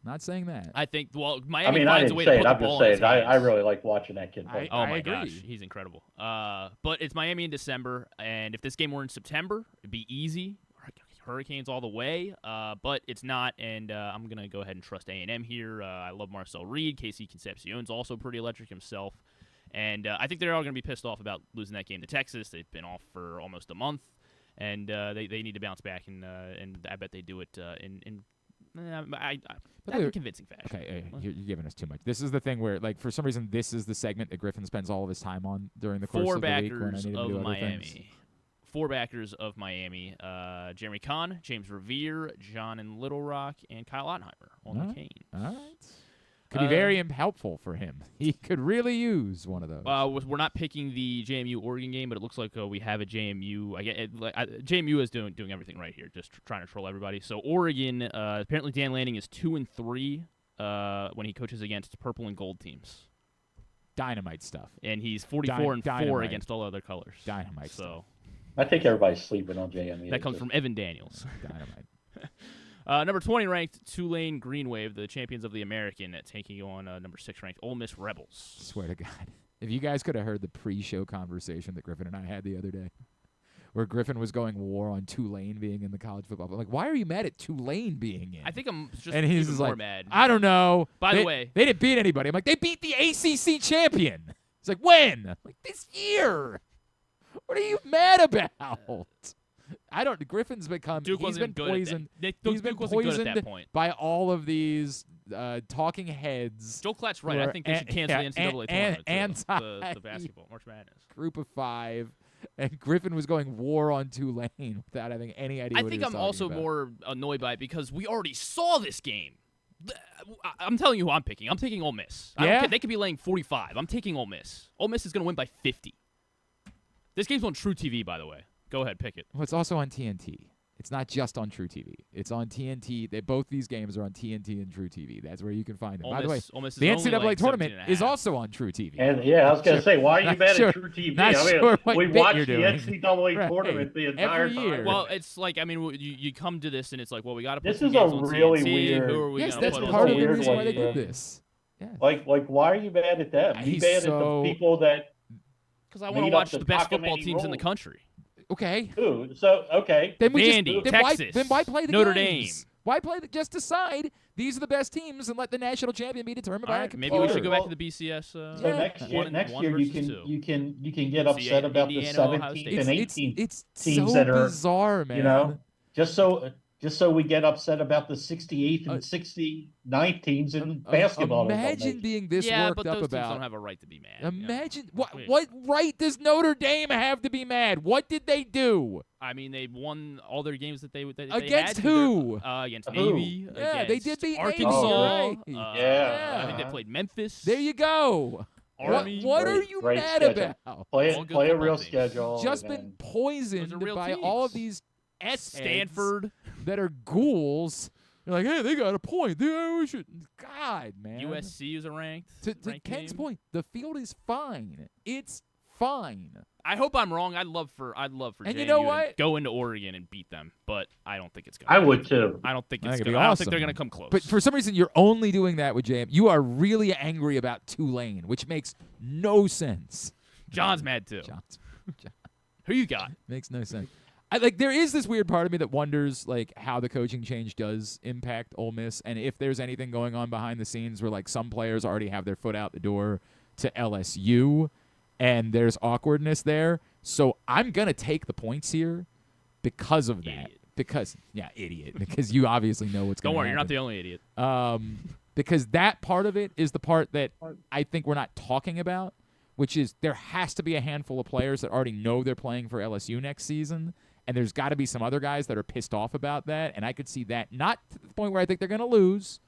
Not saying that. I think. Well, I Miami mean, I finds a didn't way say to it. put the I'm ball just in his saying. hands. I really like watching that kid play. Oh my gosh, he's incredible. But it's Miami in December, and if this game were in September, it'd be easy. Hurricanes all the way, but it's not, and I'm gonna go ahead and trust A&M here. I love Marcel Reed. Casey Concepcion's also pretty electric himself, and I think they're all gonna be pissed off about losing that game to Texas. They've been off for almost a month, and they need to bounce back, and I bet they do it in convincing fashion. Okay, you're giving us too much. This is the thing where, like, for some reason, this is the segment that Griffin spends all of his time on during the course of the week when I need him to do other things. Four backers of Miami: Jeremy Kahn, James Revere, John in Little Rock, and Kyle Ottenheimer on the Canes. All right. Could be very helpful for him. He could really use one of those. We're not picking the JMU Oregon game, but it looks like we have a JMU. JMU is doing everything right here, just trying to troll everybody. So Oregon, apparently Dan Lanning is 2-3 when he coaches against purple and gold teams. Dynamite stuff. And he's 44-4 against all other colors. Dynamite stuff. I think everybody's sleeping on JMU. That comes from Evan Daniels. Dynamite. Number 20 ranked Tulane Green Wave, the champions of the American, taking on number 6 ranked Ole Miss Rebels. Swear to God, if you guys could have heard the pre-show conversation that Griffin and I had the other day, where Griffin was going war on Tulane being in the college football. I'm like, why are you mad at Tulane being in? I think I'm just and he's even more more mad. I don't know. By the way, they didn't beat anybody. I'm like, they beat the ACC champion. It's like, when? I'm like, this year. What are you mad about? I don't. Griffin's become. He's been poisoned. He's been poisoned by all of these talking heads. Joe Klatt's right. I think they should cancel the NCAA tournament. The basketball March Madness group of 5, and Griffin was going war on Tulane without having any idea. I think I'm also more annoyed by it because we already saw this game. I'm telling you who I'm picking. I'm taking Ole Miss. I don't care. They could be laying 45. I'm taking Ole Miss. Ole Miss is going to win by 50. This game's on True TV, by the way. Go ahead, pick it. Well, it's also on TNT. It's not just on True TV. It's on TNT. Both these games are on TNT and True TV. That's where you can find them. By the way, the NCAA tournament is also on True TV. And I was going to say, why are you mad at True TV? We watched the NCAA tournament the entire Every year. time. Well, it's like, I mean, you come to this and it's like, well, we got to put this some is games a on really TNT. weird. Who are we yes, gonna that's put part on of the TNT? reason why they did this. Yeah. Like, why are you mad at them? You mad at the people that? Because I want to watch the best football teams in the country. Okay. Ooh, so okay. Then Texas. Why play the Notre games? Dame. Why play just decide these are the best teams and let the national champion be determined by a computer? Maybe we should go back to the BCS. So next year you can get upset about the 17th and 18th teams that are bizarre, man. You know, just so we get upset about the 68th and 69th teams in basketball. Imagine being this worked but up those about. Teams don't have a right to be mad. Imagine what right does Notre Dame have to be mad? What did they do? I mean, they won all their games that they against had who? Against Navy. Yeah, they did beat Arkansas. Navy, right? Yeah, I think they played Memphis. There you go. Army. What are you mad about? Play a real schedule. Just been poisoned by all of these Stanford that are ghouls. You're like, hey, they got a point. We should. God, man. USC is ranked. To Ken's point, the field is fine. It's fine. I hope I'm wrong. I'd love for and JMU you know what? to go into Oregon and beat them, but I don't think it's going. I would too. I don't think it's going. I don't think they're going to come close. But for some reason, you're only doing that with JM. You are really angry about Tulane, which makes no sense. John's mad too. Who you got? Makes no sense. There is this weird part of me that wonders how the coaching change does impact Ole Miss, and if there's anything going on behind the scenes where some players already have their foot out the door to LSU, and there's awkwardness there. So I'm gonna take the points here because of that. Idiot. Because you obviously know what's going to happen. Don't worry, you're not the only idiot. because that part of it is the part that I think we're not talking about, which is there has to be a handful of players that already know they're playing for LSU next season, and there's got to be some other guys that are pissed off about that, and I could see that not to the point where I think they're going to lose.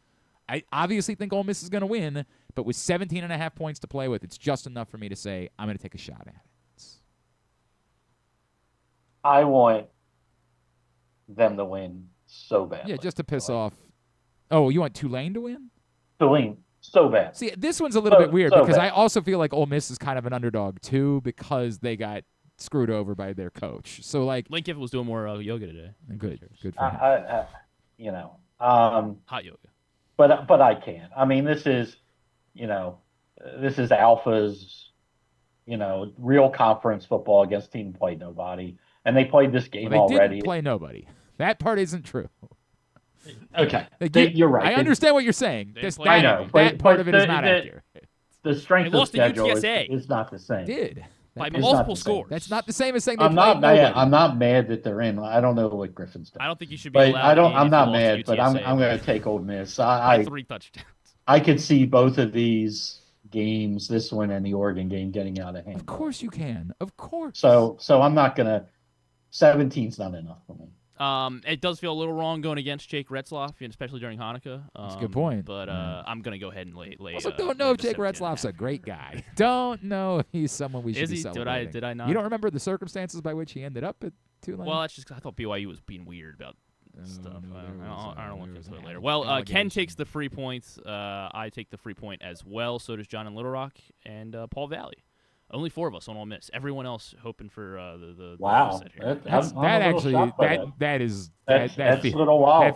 I obviously think Ole Miss is going to win, but with 17.5 points to play with, it's just enough for me to say I'm going to take a shot at it. I want them to win so bad. Yeah, just to piss off. Oh, you want Tulane to win? Tulane, so bad. See, this one's a little bit weird because bad. I also feel like Ole Miss is kind of an underdog too because they got screwed over by their coach. So like, Lane Kiffin was doing more yoga today. Good for him. Hot yoga. But I can't. I mean, this is Alpha's, real conference football against team who played nobody, and they played this game they already. Didn't play nobody. That part isn't true. Okay, you're right. I understand what you're saying. I know, that part of it is not accurate. The strength of schedule UTSA. is not the same. By multiple scores. That's not the same as saying they I'm played not mad. nobody. I'm not mad that they're in. I don't know what Griffin's done. I don't think you should be allowed. I'm not mad, but I'm going to take Ole Miss. 3 touchdowns. I could see both of these games, this one and the Oregon game, getting out of hand. Of course you can. Of course. So I'm not going to. 17's not enough for me. It does feel a little wrong going against Jake Retzloff, especially during Hanukkah. That's a good point. But I'm going to go ahead and lay. Also, don't know if Jake Retzloff's a great guy. Don't know if he's someone we should be celebrating. Did I not? You don't remember the circumstances by which he ended up at Tulane? Well, that's just 'cause I thought BYU was being weird about stuff. I don't look into it later. Well, allegations. Ken takes the free points. I take the free point as well. So does John in Little Rock and Paul Valley. Only 4 of us on Ole Miss. Everyone else hoping for the wow. upset here. That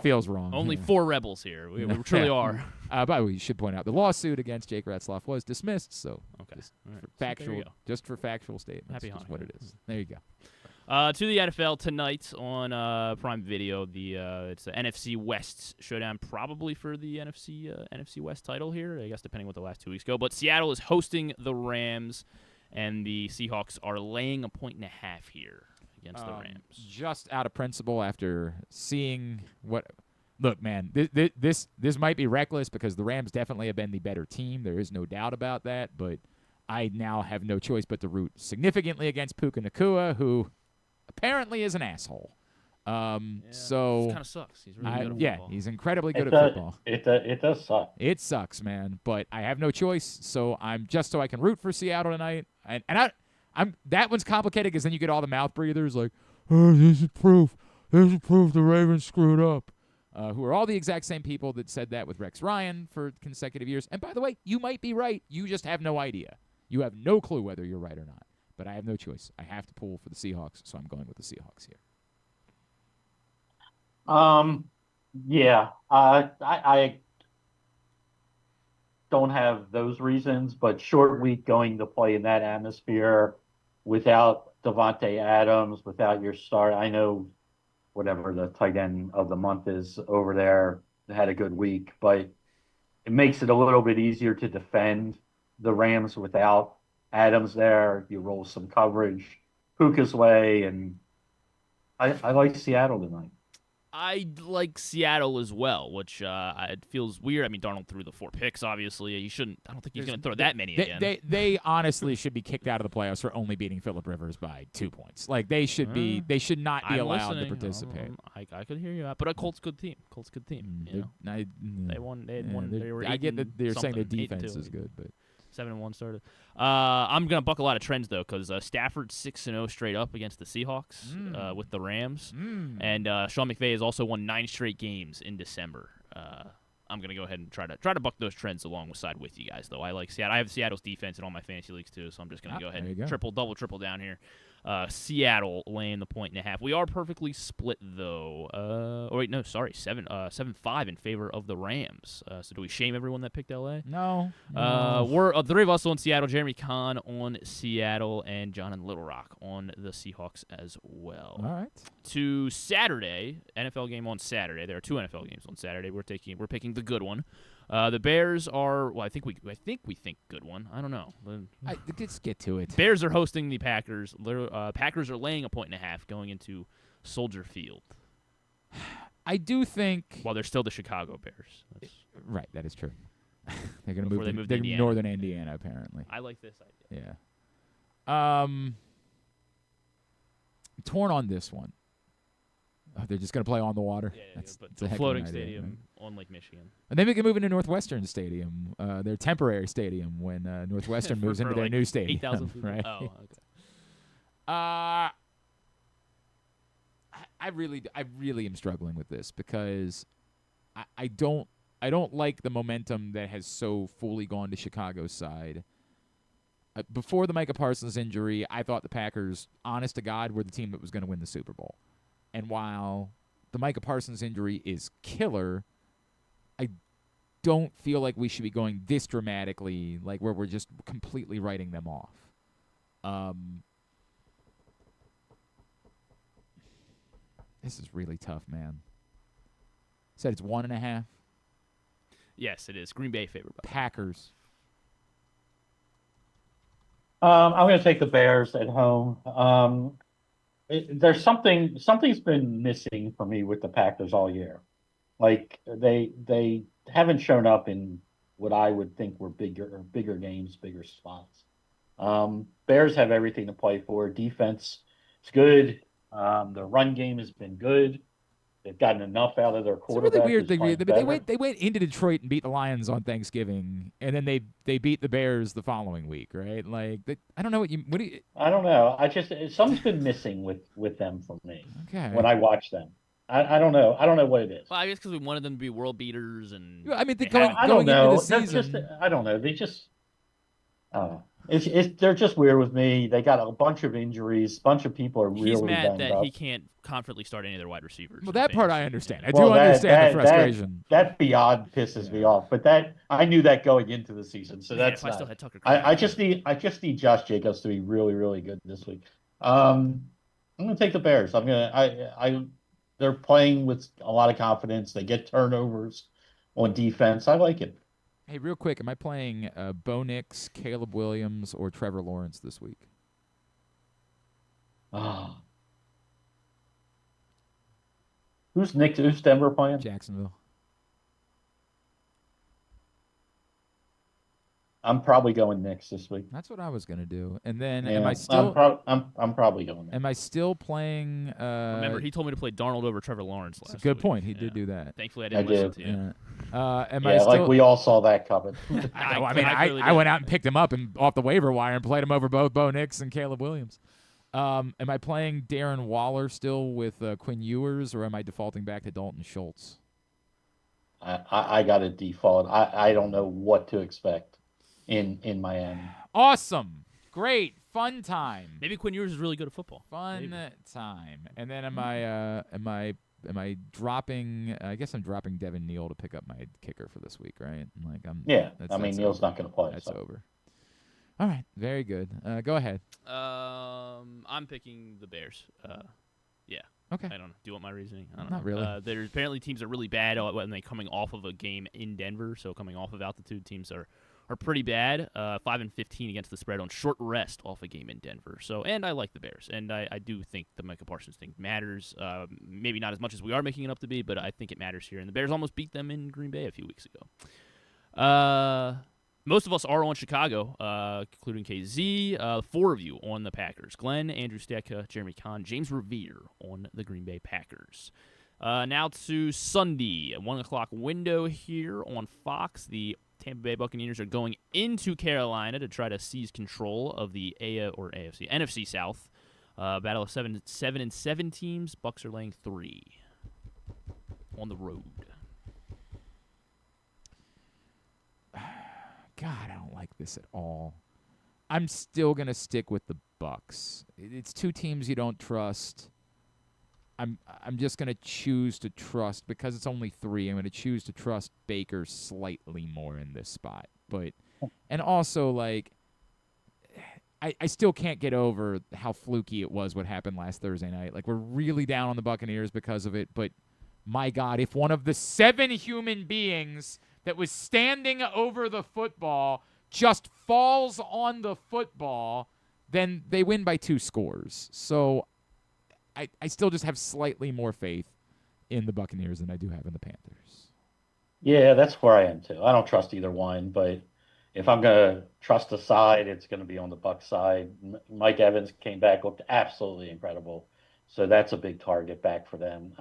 feels wrong. Only 4 rebels here. We truly are. By the way, we should point out the lawsuit against Jake Retzloff was dismissed. So okay, just for factual statements. Happy Hanukkah. Hanukkah. What it is. There you go. To the NFL tonight on Prime Video, it's the NFC West showdown, probably for the NFC West title here. I guess depending what the last 2 weeks go. But Seattle is hosting the Rams, and the Seahawks are laying 1.5 here against the Rams. Just out of principle, after seeing what. Look, man, this might be reckless because the Rams definitely have been the better team. There is no doubt about that. But I now have no choice but to root significantly against Puka Nacua, who apparently is an asshole. So it kind of sucks. He's really good at football. He's incredibly good at football. It does suck. It sucks, man. But I have no choice. So I'm just so I can root for Seattle tonight. And I'm that one's complicated because then you get all the mouth breathers like, oh, this is proof. This is proof the Ravens screwed up. Who are all the exact same people that said that with Rex Ryan for consecutive years. And by the way, you might be right. You just have no idea. You have no clue whether you're right or not. But I have no choice. I have to pull for the Seahawks, so I'm going with the Seahawks here. Yeah. I don't have those reasons, but short week going to play in that atmosphere without Devontae Adams, without your star. I know whatever the tight end of the month is over there had a good week, but it makes it a little bit easier to defend the Rams without Adams there. You roll some coverage Puka's way, and I like Seattle tonight. I like Seattle as well, which it feels weird. I mean, Darnold threw the 4 picks, obviously. I don't think he's going to throw that many again. They honestly should be kicked out of the playoffs for only beating Phillip Rivers by 2 points. Like, they should not be allowed to participate. I could hear you out, but a Colts good team. They won. They were. I get that they're saying their 8-2. defense is good, but 7-1 started. I'm gonna buck a lot of trends though, because Stafford 6-0 straight up against the Seahawks with the Rams, and Sean McVay has also won 9 straight games in December. I'm gonna go ahead and try to buck those trends alongside with you guys though. I like Seattle. I have Seattle's defense in all my fantasy leagues too, so I'm just gonna go ahead and triple down here. Seattle laying the 1.5. We are perfectly split though. 7-5 in favor of the Rams. So do we shame everyone that picked LA? No. We're the 3 of us on Seattle. Jeremy Kahn on Seattle, and John in Little Rock on the Seahawks as well. All right. To Saturday, NFL game on Saturday. There are 2 NFL games on Saturday. We're picking the good one. The Bears are. Well, I think we think good one. I don't know. Let's get to it. Bears are hosting the Packers. Packers are laying 1.5 going into Soldier Field. I do think. Well, they're still the Chicago Bears. Right, that is true. They're going to Before they move moved to to Indiana. northern Indiana, apparently. I like this idea. Yeah. Torn on this one. Oh, they're just going to play on the water. Yeah, that's a a heck of floating an idea, stadium right? on Lake Michigan. And then we can move into Northwestern Stadium, their temporary stadium, when Northwestern moves into their like new stadium. 8,000 people. Right? Oh, okay. I really am struggling with this because I don't like the momentum that has so fully gone to Chicago's side. Before the Micah Parsons injury, I thought the Packers, honest to God, were the team that was going to win the Super Bowl. And while the Micah Parsons injury is killer, I don't feel like we should be going this dramatically, like where we're just completely writing them off. This is really tough, man. Said it's 1.5. Yes, it is. Green Bay favored by Packers. I'm going to take the Bears at home. There's something's been missing for me with the Packers all year. Like they haven't shown up in what I would think were bigger games, bigger spots. Bears have everything to play for. Defense is good. The run game has been good. They've gotten enough out of their quarterback. It's a really weird thing. They They went into Detroit and beat the Lions on Thanksgiving, and then they beat the Bears the following week, right? Like I don't know what do you. I don't know. Something's been missing with them for me. Okay. When I watch them, I don't know. I don't know what it is. Well, I guess because we wanted them to be world beaters, and I mean, I don't know. Into the season, I don't know. They just. I don't know. They're just weird with me. They got a bunch of injuries. A bunch of people are really He's mad banged that up. he can't confidently start any of their wide receivers. Well, that part I understand. I Well, do understand the frustration. That beyond pisses me off. But I knew that going into the season. So that's if I still had Tucker. I just need Josh Jacobs to be really, really good this week. I'm gonna take the Bears. They're playing with a lot of confidence. They get turnovers on defense. I like it. Hey, real quick, am I playing Bo Nix, Caleb Williams, or Trevor Lawrence this week? Who's Denver playing? Jacksonville. I'm probably going Knicks this week. That's what I was gonna do. And then, Yeah, am I still? I'm probably going. Am I still playing? Remember, he told me to play Darnold over Trevor Lawrence last It's a good week. point. He did do that. Thankfully, I didn't listen to you. Am I still, like we all saw that coming. I went out and picked him up and off the waiver wire and played him over both Bo Nix and Caleb Williams. Am I playing Darren Waller still with Quinn Ewers, or am I defaulting back to Dalton Schultz? I got a default. I don't know what to expect in Miami. Awesome, great, fun time. Maybe Quinn Ewers is really good at football. Fun time. And then am I dropping? I guess I'm dropping Devin Neal to pick up my kicker for this week, right? Neal's not going to play. That's over. All right, very good. Go ahead. I'm picking the Bears. Yeah. Okay. I don't know. Do you want my reasoning? I don't Not know. really. There's apparently teams are really bad when they're coming off of a game in Denver. So coming off of altitude, teams are pretty bad. 5-15 against the spread on short rest off a game in Denver. So, and I like the Bears, and I do think the Micah Parsons thing matters. Maybe not as much as we are making it up to be, but I think it matters here. And the Bears almost beat them in Green Bay a few weeks ago. Most of us are on Chicago, including KZ. 4 of you on the Packers. Glenn, Andrew Stecca, Jeremy Kahn, James Revere on the Green Bay Packers. Now to Sunday, a 1 o'clock window here on Fox. The Tampa Bay Buccaneers are going into Carolina to try to seize control of the NFC South. Battle of 7-7 teams. Bucs are laying 3 on the road. God, I don't like this at all. I'm still gonna stick with the Bucs. It's 2 teams you don't trust. I'm just gonna choose to trust because it's only 3. I'm gonna choose to trust Baker slightly more in this spot. And also like, I still can't get over how fluky it was what happened last Thursday night. Like, we're really down on the Buccaneers because of it. But my God, if one of the 7 human beings that was standing over the football just falls on the football, then they win by 2 scores. So I still just have slightly more faith in the Buccaneers than I do have in the Panthers. Yeah, that's where I am too. I don't trust either one, but if I'm gonna trust a side, it's gonna be on the Bucs side. Mike Evans came back, looked absolutely incredible, so that's a big target back for them.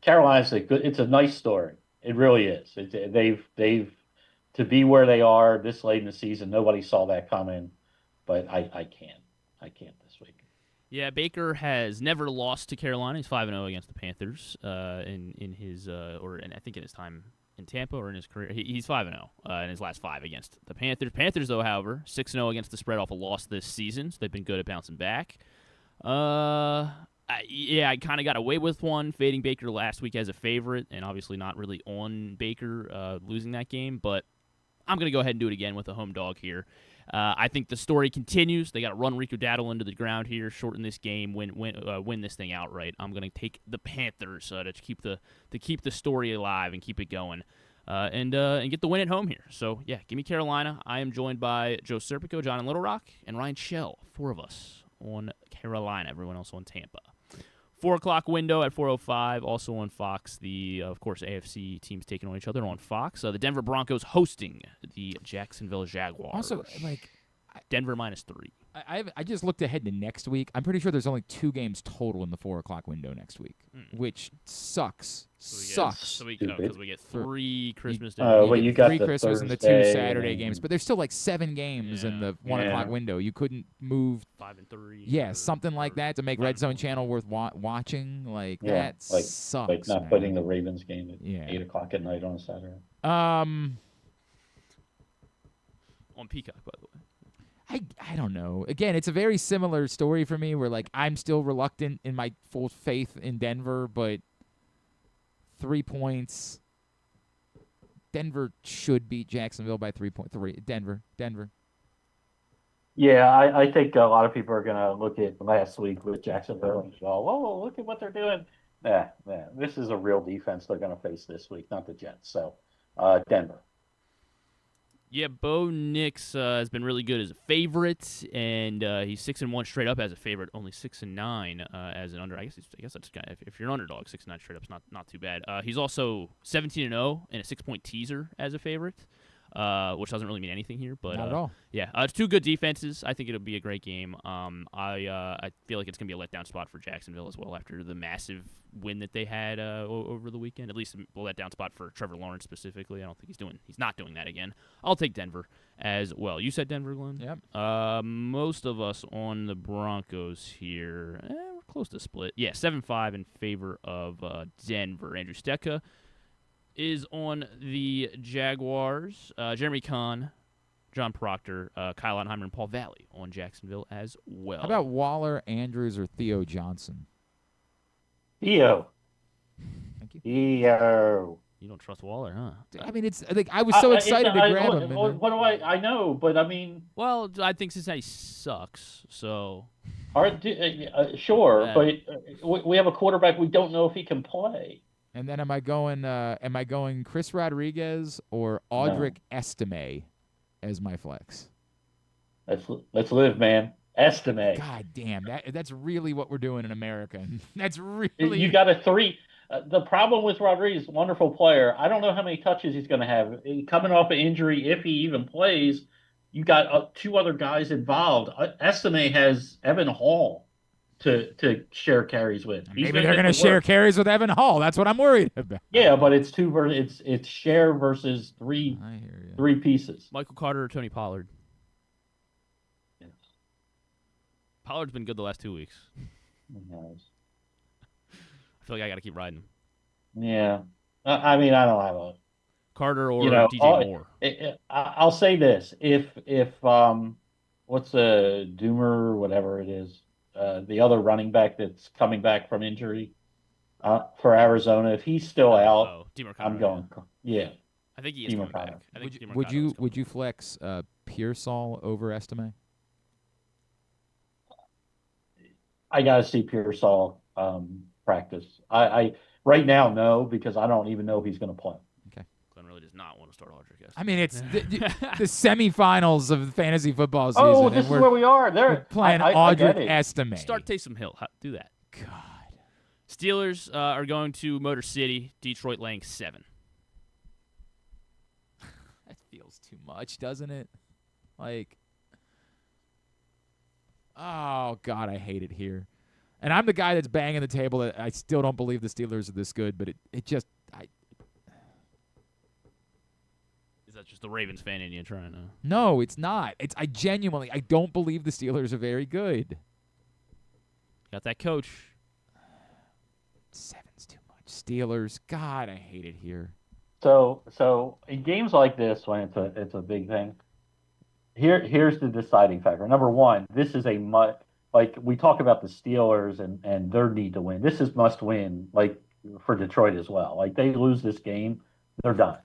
Carolina's it's a nice story. It really is. They've to be where they are this late in the season. Nobody saw that coming, but I can't this week. Yeah, Baker has never lost to Carolina. He's 5-0 against the Panthers in his I think in his time in Tampa or in his career. He's 5-0 in his last 5 against the Panthers. Panthers, though, however, 6-0 against the spread off a loss this season, so they've been good at bouncing back. I kind of got away with one, fading Baker last week as a favorite, and obviously not really on Baker losing that game, but I'm going to go ahead and do it again with a home dog here. I think the story continues. They got to run Rico Dowdle into the ground here, shorten this game, win this thing outright. I'm going to take the Panthers to keep the story alive and keep it going, and get the win at home here. So yeah, give me Carolina. I am joined by Joe Serpico, John in Little Rock, and Ryan Schell. 4 of us on Carolina. Everyone else on Tampa. 4 o'clock window at 4:05, also on Fox. The, of course, AFC teams taking on each other on Fox. The Denver Broncos hosting the Jacksonville Jaguars. Also, Denver -3. I just looked ahead to next week. I'm pretty sure there's only 2 games total in the 4 o'clock window next week, which sucks. So we get 3 Christmas days. Well, you got 3 the Christmas and the 2 Thursday Saturday games, but there's still like 7 games in the 1 o'clock window. You couldn't move 5 and 3. Yeah, something like that to make Red Zone Channel worth watching. That sucks. Like not man. putting the Ravens game at 8 o'clock at night on a Saturday. On Peacock, by the way. I don't know. Again, it's a very similar story for me where, I'm still reluctant in my full faith in Denver, but 3 points. Denver should beat Jacksonville by 3.3. Denver. Yeah, I think a lot of people are going to look at last week with Jacksonville and go, whoa, look at what they're doing. Nah, this is a real defense they're going to face this week, not the Jets. So, Denver. Yeah, Bo Nix has been really good as a favorite, and he's 6-1 straight up as a favorite, only 6-9 as an under. I guess that's kind of, if you're an underdog, 6-9 straight up's not too bad. He's also 17-0 and a 6-point teaser as a favorite, which doesn't really mean anything here, but not at all. Yeah, it's 2 good defenses. I think it'll be a great game. I feel like it's gonna be a letdown spot for Jacksonville as well after the massive win that they had over the weekend. At least a letdown spot for Trevor Lawrence specifically. I don't think he's not doing that again. I'll take Denver as well. You said Denver, Glenn? Yep. Most of us on the Broncos here, we're close to split. Yeah, 7-5 in favor of Denver. Andrew Stecca is on the Jaguars. Jeremy Kahn, John Proctor, Kyle Ottenheimer, and Paul Valley on Jacksonville as well. How about Waller, Andrews, or Theo Johnson? Theo. Thank you. Theo. You don't trust Waller, huh? I mean, it's I was so excited to grab him. What do I know? But I mean, well, I think Cincinnati sucks. So, sure, but we have a quarterback we don't know if he can play. And then am I going Chris Rodriguez or Audric Estime as my flex? Let's live, man. Estime. God damn, that's really what we're doing in America. That's really you got a 3. The problem with Rodriguez, wonderful player. I don't know how many touches he's going to have coming off an injury. If he even plays, you got 2 other guys involved. Estime has Evan Hall to share carries with. Maybe they're going to share carries with Evan Hall. That's what I'm worried about. Yeah, but it's it's share versus 3 pieces. Michael Carter or Tony Pollard? Yes. Pollard's been good the last 2 weeks. Nice. I feel like I got to keep riding him. Yeah. I mean, I don't have a Carter or DJ Moore. I'll say this: if what's a Doomer, whatever it is, the other running back that's coming back from injury for Arizona, if he's still out, I'm going. Yeah, I think he is coming back. Would you flex Pearsall over Estime? I got to see Pearsall practice. I right now no, because I don't even know if he's going to play. Okay. Glenn really does not want to start Audric Estime. I mean, it's the semifinals of fantasy football season. Oh, this is where we are. We're playing Audric Estime. Start Taysom Hill. Do that. God. Steelers are going to Motor City. Detroit laying 7. That feels too much, doesn't it? Like, oh, God, I hate it here. And I'm the guy that's banging the table that I still don't believe the Steelers are this good, but it just Is that just the Ravens fan in you trying to? No, it's not. I genuinely don't believe the Steelers are very good. Got that coach. 7's too much. Steelers, God, I hate it here. So in games like this, when it's a big thing, here's the deciding factor. Number one, this is like we talk about the Steelers and their need to win. This is must win, like for Detroit as well. Like they lose this game, they're done.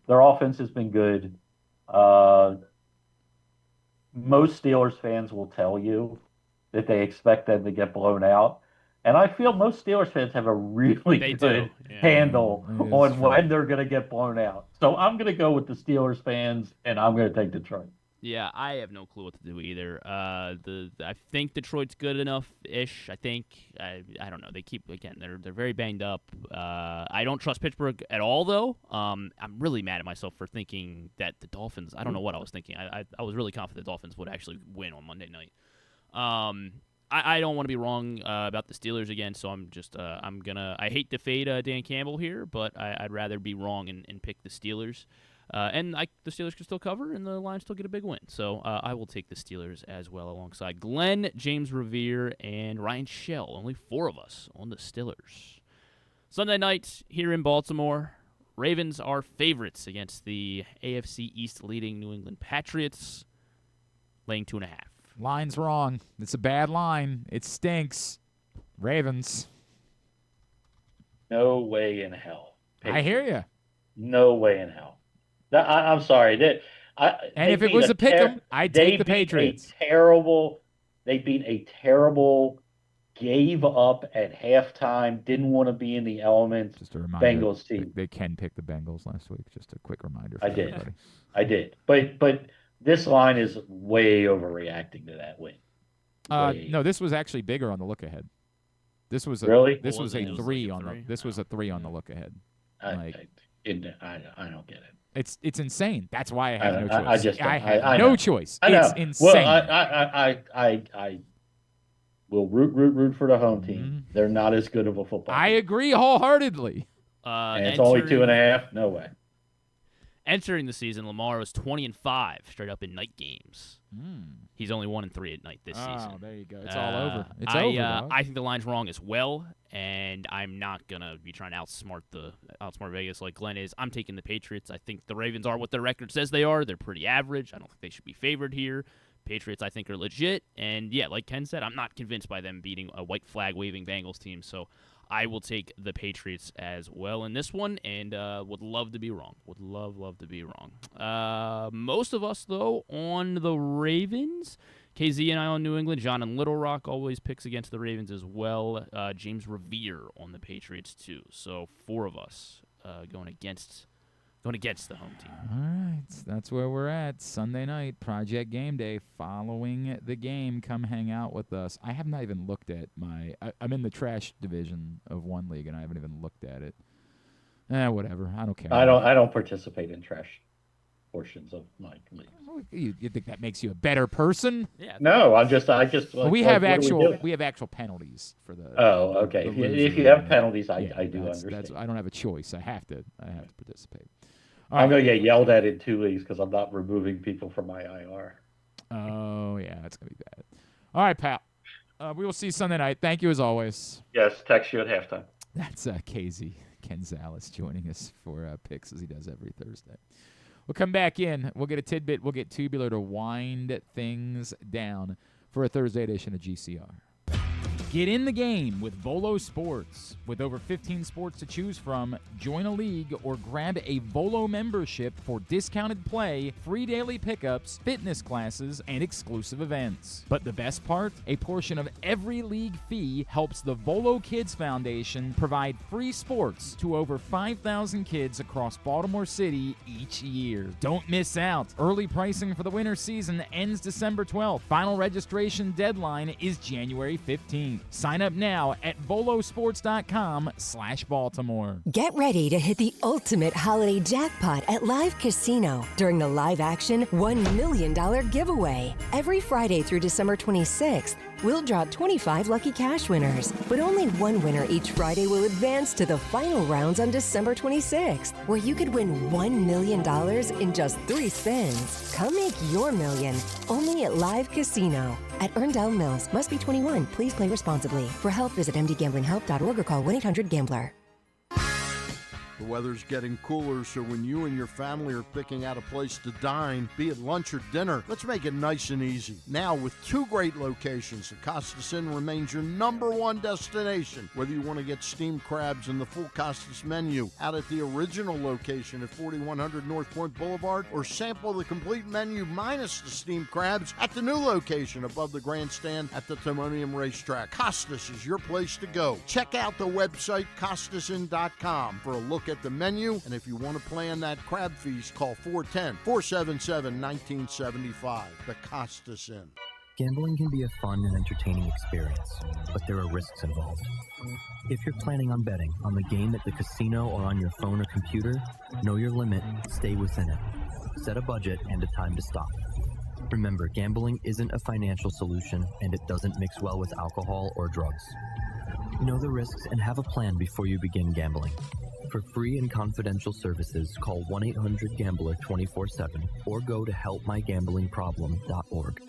Their offense has been good. Most Steelers fans will tell you that they expect them to get blown out. And I feel most Steelers fans have a really good handle on when they're going to get blown out. So I'm going to go with the Steelers fans, and I'm going to take Detroit. Yeah, I have no clue what to do either. I think Detroit's good enough-ish. I think I don't know. They keep they're very banged up. I don't trust Pittsburgh at all though. I'm really mad at myself for thinking that the Dolphins. I don't know what I was thinking. I was really confident the Dolphins would actually win on Monday night. I don't want to be wrong about the Steelers again, so I'm just I hate to fade Dan Campbell here, but I'd rather be wrong and pick the Steelers. The Steelers can still cover, and the Lions still get a big win. So I will take the Steelers as well alongside Glenn, James Revere, and Ryan Shell. Only 4 of us on the Steelers. Sunday night here in Baltimore, Ravens are favorites against the AFC East leading New England Patriots, laying 2.5. Line's wrong. It's a bad line. It stinks. Ravens. No way in hell. I hear you. No way in hell. I'm sorry. And if it was a pick'em, I'd take the Patriots. They beat a terrible, gave up at halftime, didn't want to be in the element. Just a reminder, Bengals team. They can pick the Bengals last week. Just a quick reminder. I did. But this line is way overreacting to that win. No, this was actually bigger on the look ahead. This was a, really. This was a 3 on the. This was a 3 on the look ahead. I don't get it. It's insane. That's why I have no choice. I have no choice. It's insane. Well, I will root for the home team. Mm-hmm. They're not as good of a football team. I agree wholeheartedly. And it's only 2.5. No way. Entering the season, Lamar was 20-5 straight up in night games. He's only 1-3 at night this season. Oh, there you go. It's all over. It's over. I think the line's wrong as well, and I'm not gonna be trying to outsmart Vegas like Glenn is. I'm taking the Patriots. I think the Ravens are what their record says they are. They're pretty average. I don't think they should be favored here. Patriots, I think, are legit, and yeah, like Ken said, I'm not convinced by them beating a white flag waving Bengals team. So I will take the Patriots as well in this one, and would love to be wrong. Would love to be wrong. Most of us, though, on the Ravens. KZ and I on New England. John and Little Rock always picks against the Ravens as well. James Revere on the Patriots, too. So 4 of us going against the home team. All right, that's where we're at. Sunday night, Project Game Day. Following the game, come hang out with us. I have not even looked at I'm in the trash division of one league, and I haven't even looked at it. Whatever. I don't care. I don't participate in trash portions of my league. You think that makes you a better person? Yeah. No, I just. Well, we have actual penalties for the. Oh, okay. If you have penalties, I do understand. I don't have a choice. I have to participate. I'm going to get yelled at in 2 leagues because I'm not removing people from my IR. Oh, yeah, that's going to be bad. All right, pal. We will see you Sunday night. Thank you as always. Yes, text you at halftime. That's KZ, Ken Zalis, joining us for picks as he does every Thursday. We'll come back in. We'll get a tidbit. We'll get Tubular to wind things down for a Thursday edition of GCR. Get in the game with Volo Sports. With over 15 sports to choose from, join a league or grab a Volo membership for discounted play, free daily pickups, fitness classes, and exclusive events. But the best part? A portion of every league fee helps the Volo Kids Foundation provide free sports to over 5,000 kids across Baltimore City each year. Don't miss out. Early pricing for the winter season ends December 12th. Final registration deadline is January 15th. 20. Sign up now at volosports.com/Baltimore. Get ready to hit the ultimate holiday jackpot at Live Casino during the live action $1 million giveaway. Every Friday through December 26th, we'll draw 25 lucky cash winners, but only one winner each Friday will advance to the final rounds on December 26th, where you could win $1 million in just 3 spins. Come make your million, only at Live Casino. At Erndale Mills, must be 21. Please play responsibly. For help, visit mdgamblinghelp.org or call 1-800-GAMBLER. The weather's getting cooler, so when you and your family are picking out a place to dine, be it lunch or dinner, let's make it nice and easy. Now, with 2 great locations, the Costas Inn remains your #1 destination. Whether you want to get steamed crabs and the full Costas menu out at the original location at 4100 North Point Boulevard, or sample the complete menu minus the steamed crabs at the new location above the grandstand at the Timonium Racetrack, Costas is your place to go. Check out the website CostasInn.com for a look at the menu, and if you want to plan that crab feast, call 410-477-1975. The Costas Inn. Gambling can be a fun and entertaining experience, but there are risks involved. If you're planning on betting on the game at the casino or on your phone or computer, know your limit, stay within it. Set a budget and a time to stop. Remember, gambling isn't a financial solution, and it doesn't mix well with alcohol or drugs. Know the risks and have a plan before you begin gambling. For free and confidential services, call 1-800-GAMBLER 24/7 or go to helpmygamblingproblem.org.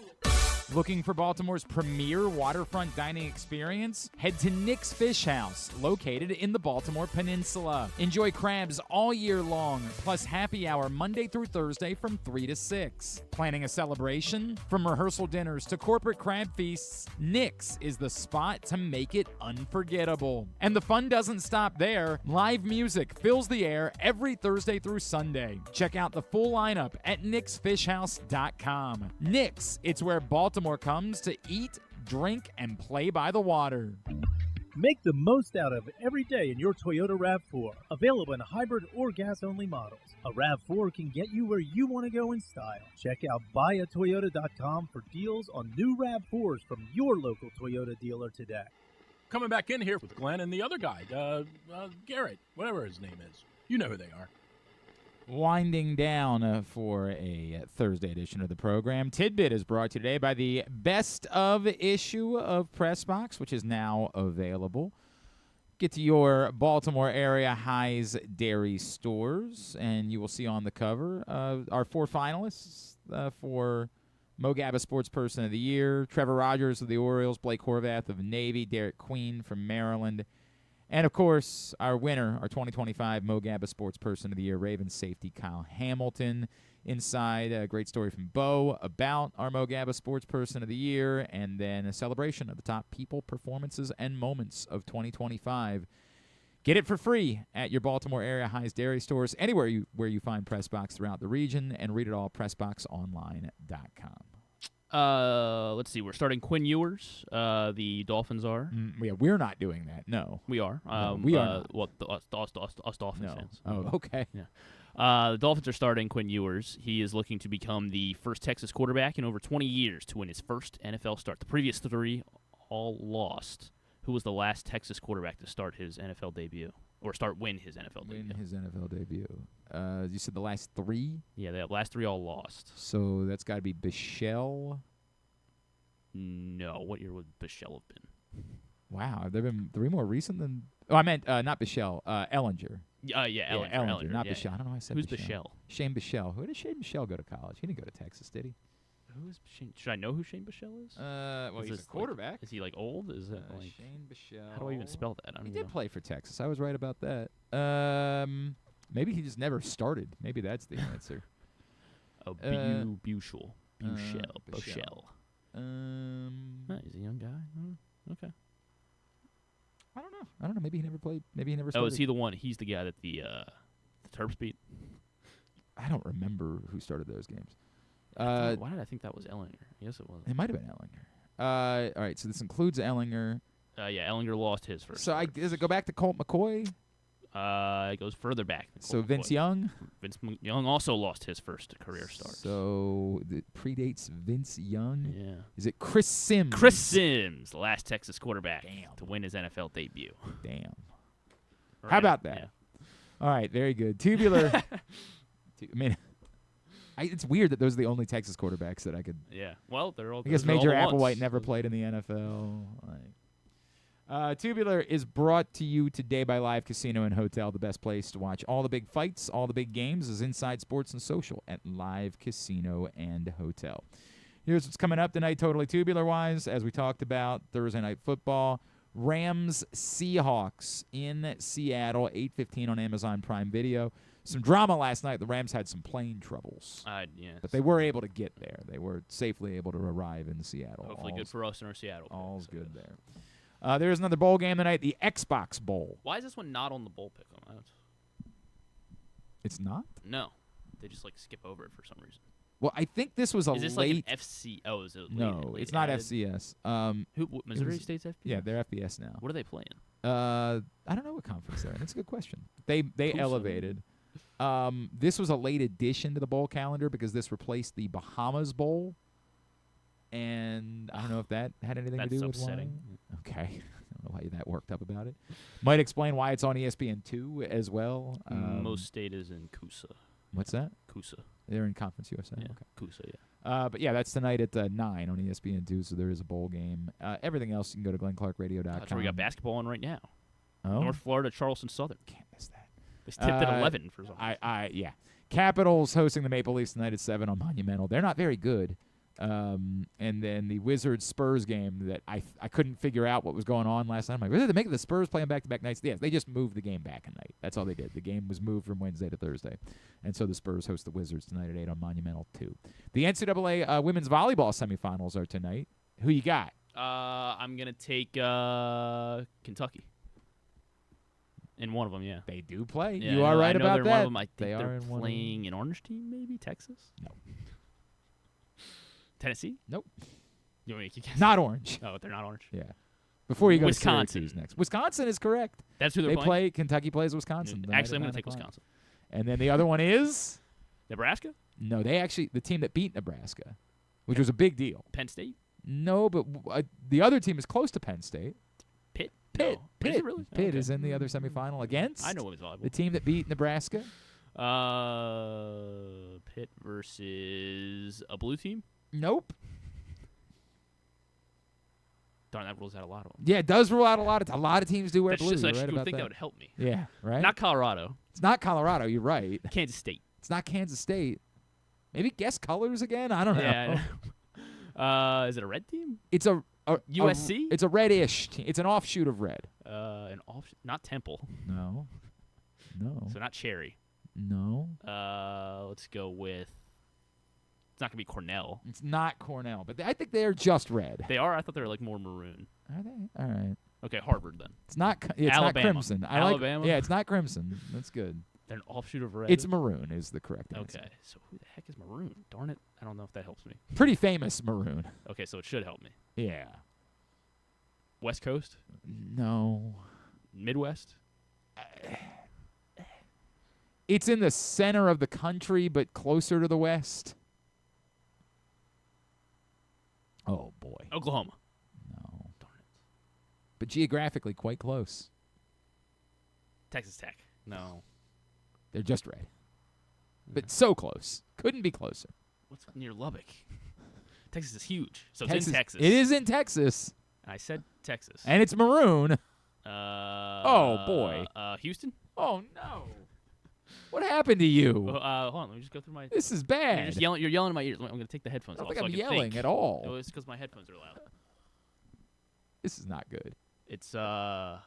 Looking for Baltimore's premier waterfront dining experience? Head to Nick's Fish House, located in the Baltimore Peninsula. Enjoy crabs all year long, plus happy hour Monday through Thursday from 3 to 6. Planning a celebration? From rehearsal dinners to corporate crab feasts, Nick's is the spot to make it unforgettable. And the fun doesn't stop there. Live music fills the air every Thursday through Sunday. Check out the full lineup at nicksfishhouse.com. Nick's, it's where Baltimore comes to eat, drink, and play by the water. Make the most out of every day in your Toyota RAV4. Available in hybrid or gas-only models. A RAV4 can get you where you want to go in style. Check out buyatoyota.com for deals on new RAV4s from your local Toyota dealer today. Coming back in here with Glenn and the other guy, Garrett, whatever his name is. You know who they are. Winding down for a Thursday edition of the program. Tidbit is brought to you today by the best of issue of Press Box, which is now available. Get to your Baltimore area High's Dairy stores, and you will see on the cover our 4 finalists for Mo Gabba Sports Person of the Year: Trevor Rogers of the Orioles, Blake Horvath of Navy, Derek Queen from Maryland. And, of course, our winner, our 2025 Mo Gabba Sports Person of the Year, Ravens safety Kyle Hamilton. Inside, a great story from Bo about our Mo Gabba Sports Person of the Year, and then a celebration of the top people, performances, and moments of 2025. Get it for free at your Baltimore area High's Dairy stores, anywhere where you find Pressbox throughout the region, and read it all at PressBoxOnline.com. Let's see. We're starting Quinn Ewers. The Dolphins are. Yeah, we're not doing that. No, we are. We are. Well, us Dolphins fans. Oh, okay. Yeah. The Dolphins are starting Quinn Ewers. He is looking to become the first Texas quarterback in over 20 years to win his first NFL start. The previous 3 all lost. Who was the last Texas quarterback to start his NFL debut? Or win his NFL debut? You said the last 3? Yeah, the last 3 all lost. So that's got to be Bichelle. No, what year would Bichelle have been? Wow, have there been 3 more recent than? Oh, I meant not Bichelle, Ellinger. Ellinger, not Bichelle. I don't know why I said Who's Bichelle? Shane Bichelle. Who did Shane Bichelle go to college? He didn't go to Texas, did he? Who is Shane? Should I know who Shane Bichelle is? Well, he's a quarterback. Is he old? Is it Shane Bichelle? How do I even spell that? He did play for Texas. I was right about that. Maybe he just never started. Maybe that's the answer. Buchel. Buchel. He's a young guy. Okay. I don't know. Maybe he never played. Maybe he never started. Oh, is he the one? He's the guy that the Terps beat? I don't remember who started those games. Why did I think that was Ellinger? Yes, it was. It might have been Ellinger. All right, so this includes Ellinger. Ellinger lost his first. So does it go back to Colt McCoy? It goes further back. So Vince Young? Vince Young also lost his first career start. So it predates Vince Young? Yeah. Is it Chris Sims? Chris Sims, the last Texas quarterback to win his NFL debut. Damn. Right. How about that? Yeah. All right, very good. Tubular. It's weird that those are the only Texas quarterbacks that I could. Yeah. Well, they're all. I guess those are all Major the Applewhite ones. never played in the NFL. Tubular is brought to you today by Live Casino and Hotel. The best place to watch all the big fights, all the big games is Inside Sports and Social at Live Casino and Hotel. Here's what's coming up tonight, totally tubular-wise. As we talked about, Thursday Night Football. Rams Seahawks in Seattle, 8:15 on Amazon Prime Video. Some drama last night. The Rams had some plane troubles. But they were able to get there. They were safely able to arrive in Seattle. Hopefully good for us in our Seattle. All's good there. There's another bowl game tonight, the Xbox Bowl. Why is this one not on the bowl pick? It's not? No. They just skip over it for some reason. Well, I think this was a Is this late. like an FC? Oh, is it? No, late it's not added? FCS. Missouri State's FBS? Yeah, they're FBS now. What are they playing? I don't know what conference they're in. That's a good question. They Cool. elevated. This was a late addition to the bowl calendar because this replaced the Bahamas Bowl. And I don't know if that had anything to do with upsetting. why. Okay. I don't know why you're that worked up about it. Might explain why it's on ESPN2 as well. Most state is in Coosa. What's that? Coosa. They're in Conference USA. Yeah, Okay. Coosa, yeah. But yeah, that's tonight at 9 on ESPN2, so there is a bowl game. Everything else, you can go to glennclarkradio.com. That's where we got basketball on right now. Oh. North Florida, Charleston Southern. Can't miss that. It's tipped at 11 for some reason. Yeah. Capitals hosting the Maple Leafs tonight at 7 on Monumental. They're not very good. And then the Wizards-Spurs game that I couldn't figure out what was going on last night. I'm like, really? They make the Spurs playing back-to-back nights? Yes, they just moved the game back a night. That's all they did. The game was moved from Wednesday to Thursday. And so the Spurs host the Wizards tonight at 8 on Monumental 2. The NCAA women's volleyball semifinals are tonight. Who you got? I'm going to take Kentucky. In one of them, yeah. They do play. Yeah, you are right I know about they're that. One of them. I think they they're are in one playing an orange team, maybe? Texas? No. Tennessee? Nope. You want me to guess? Not orange. Oh, they're not orange? Yeah. Before you go Wisconsin. to Syracuse next. Wisconsin is correct. That's who they're they playing? play. Kentucky plays Wisconsin. Actually, I'm going to take Wisconsin. And then the other one is? Nebraska? No, the team that beat Nebraska, which was a big deal. Penn State? No, but the other team is close to Penn State. Pitt? Pitt. No. Pitt. Is it really? Pitt Okay. is in the other semifinal against I know women's volleyball. the team that beat Nebraska. Pitt versus a blue team? Nope. Darn, that rules out a lot of them. Yeah, it does rule out a lot of teams do wear That's blue. just, You're I right would about think that that would help me. Yeah, right? Not Colorado. It's not Colorado. You're right. Kansas State. It's not Kansas State. Maybe guess colors again? I don't know. Yeah. Is it a red team? It's a USC? It's a reddish team. It's an offshoot of red. Not Temple. No. So not Cherry. No. Let's go with. It's not gonna be Cornell. It's not Cornell, but I think they're just red. They are. I thought they were more maroon. Are they? All right. Okay, Harvard then. It's not. It's Alabama. not crimson. Alabama. Yeah, it's not crimson. That's good. They're an offshoot of red. It's maroon is the correct answer. Okay, so who the heck is maroon? Darn it! I don't know if that helps me. Pretty famous maroon. Okay, so it should help me. Yeah. West Coast? No. Midwest? It's in the center of the country, but closer to the west. Oh, boy. Oklahoma. No. Darn it. But geographically quite close. Texas Tech. No. They're just red. But so close. Couldn't be closer. What's near Lubbock? Texas is huge. So Texas, it's in Texas. It is in Texas. I said Texas. And it's maroon. Oh, boy. Houston? Oh, no. What happened to you? Hold on. Let me just go through my... This is bad. You're yelling in my ears. I'm going to take the headphones I off. don't think I'm I can yelling think. at all. Oh, it's because my headphones are loud. This is not good. It's a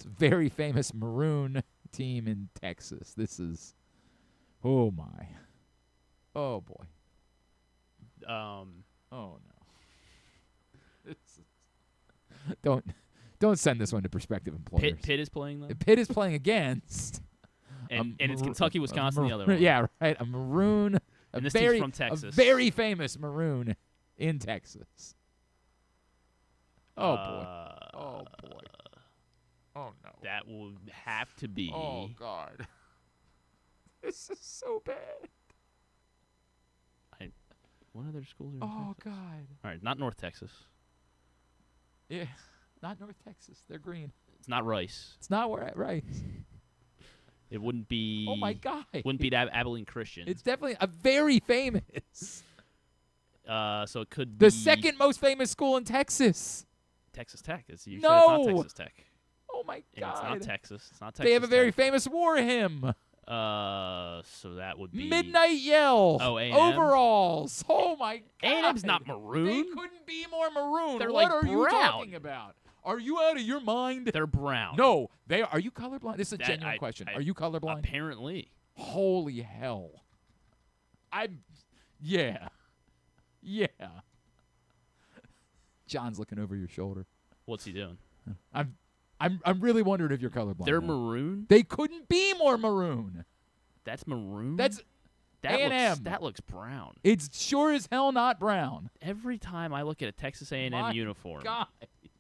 very famous maroon team in Texas. This is... Oh, my. Oh, boy. Oh, no. Don't send this one to prospective employers. Pitt is playing, though? Pitt is playing against... And it's Kentucky, Wisconsin, the other one. Yeah, right. A maroon. And this team's from Texas. A very famous maroon in Texas. Oh, boy. Oh, boy. Oh, no. That will have to be. Oh, God. This is so bad. What other schools are in Oh, Texas? God. All right, not North Texas. Yeah, not North Texas. They're green. It's not Rice. It's not where Rice. It wouldn't be. Oh, my God. Wouldn't be Abilene Christian. It's definitely a very famous. So it could The be second most famous school in Texas. Texas Tech. You said it's No. not Texas Tech. Oh, my And God. it's not Texas. It's not Texas. They have a very Tech. famous war hymn. So that would be Midnight Yell. Oh, A&M? Overalls. Oh, my God. A&M's not maroon. They couldn't be more maroon. They're what like are you brown. talking about? Are you out of your mind? They're brown. No, they are. Are you colorblind? This is a That- genuine question. Are you colorblind? Apparently. Holy hell. Yeah. John's looking over your shoulder. What's he doing? I'm really wondering if you're colorblind. They're now. maroon? They couldn't be more maroon. That's maroon? That's A&M. That looks brown. It's sure as hell not brown. Every time I look at a Texas A&M My uniform, God.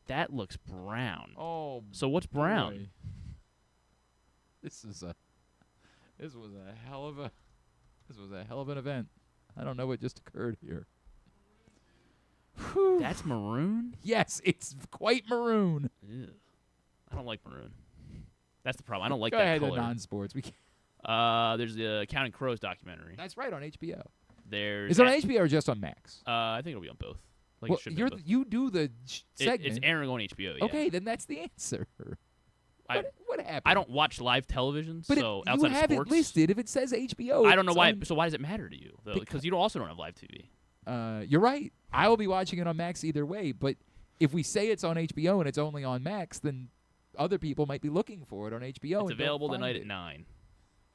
that looks brown. Oh. So what's brown? boy. This was a hell of an event. I don't know what just occurred here. Whew. That's maroon? Yes, it's quite maroon. Ew. I don't like maroon. That's the problem. I don't like Go that ahead color. to non-sports. We can't. There's the Counting Crows documentary. That's right, on HBO. There's Is it on HBO or just on Max? I think it'll be on both. Like Well, it should be on both. you do the segment. It's airing on HBO. Yeah. Okay, then that's the answer. What happened? I don't watch live television, But so you outside have of sports, it listed. If it says HBO, I don't know it's why. on- So why does it matter to you? Because you also don't have live TV. You're right. I will be watching it on Max either way. But if we say it's on HBO and it's only on Max, then other people might be looking for it on HBO. It's and don't available find tonight it. at 9.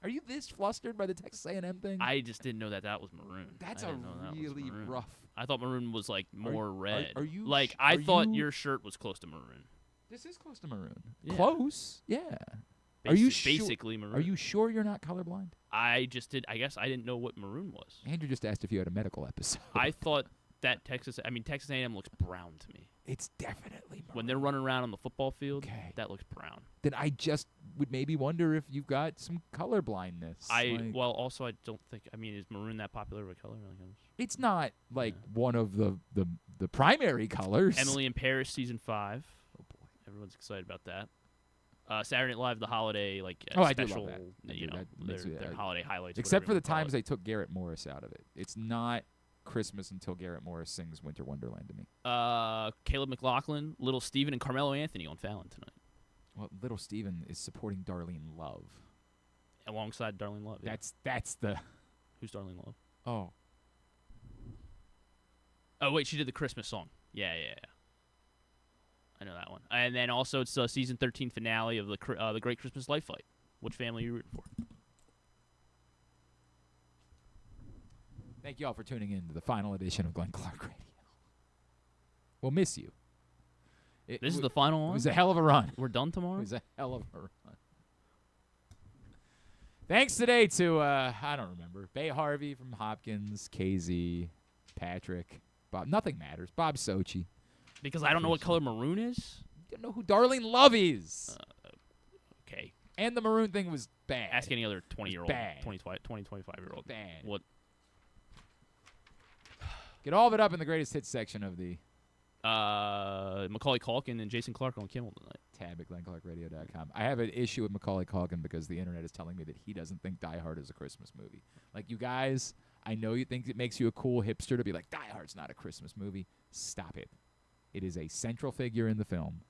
Are you this flustered by the Texas A&M thing? I just didn't know that was maroon. That's I a didn't know that was really maroon. rough. I thought maroon was like more red. are you like sh- I are thought you- your shirt was close to maroon. This is close to maroon. Yeah. Close, yeah. Are you sure? Basically maroon. Are you sure you're not colorblind? I guess I didn't know what maroon was. Andrew just asked if you had a medical episode. I thought that Texas A&M looks brown to me. It's definitely maroon. When they're running around on the football field, that looks brown. Then I just would maybe wonder if you've got some color blindness. Also I don't think. I mean, is maroon that popular of a color? It's not like one of the primary colors. Emily in Paris season 5. Oh boy, everyone's excited about that. Saturday Night Live, the holiday I do special. love that. That makes me- Their holiday highlights. Except for whatever the you wanna call times they took Garrett Morris out of it. It's not Christmas until Garrett Morris sings Winter Wonderland to me. Caleb McLaughlin, Little Steven, and Carmelo Anthony on Fallon tonight. Well, Little Steven is supporting Darlene Love. Alongside Darlene Love. Yeah. That's the. Who's Darlene Love? Oh. Oh wait, she did the Christmas song. Yeah. I know that one. And then also it's the season 13 finale of the Great Christmas Life Fight. Which family are you rooting for? Thank you all for tuning in to the final edition of Glenn Clark Radio. We'll miss you. This is the final one? It was a hell of a run. We're done tomorrow? It was a hell of a run. Thanks today to, I don't remember, Bay Harvey from Hopkins, KZ, Patrick, Bob. Nothing matters. Bob Socci. Because I don't know what color maroon is? You don't know who Darlene Love is. Okay. And the maroon thing was bad. Ask any other 20-year-old, bad. 20, 25-year-old. Bad. What? Get all of it up in the greatest hits section of the Macaulay Culkin and Jason Clarke on Kimmel tonight. tab at GlennClarkRadio.com. I have an issue with Macaulay Culkin because the internet is telling me that he doesn't think Die Hard is a Christmas movie. Like, you guys, I know you think it makes you a cool hipster to be like, Die Hard's not a Christmas movie. Stop it. It is a central figure in the film.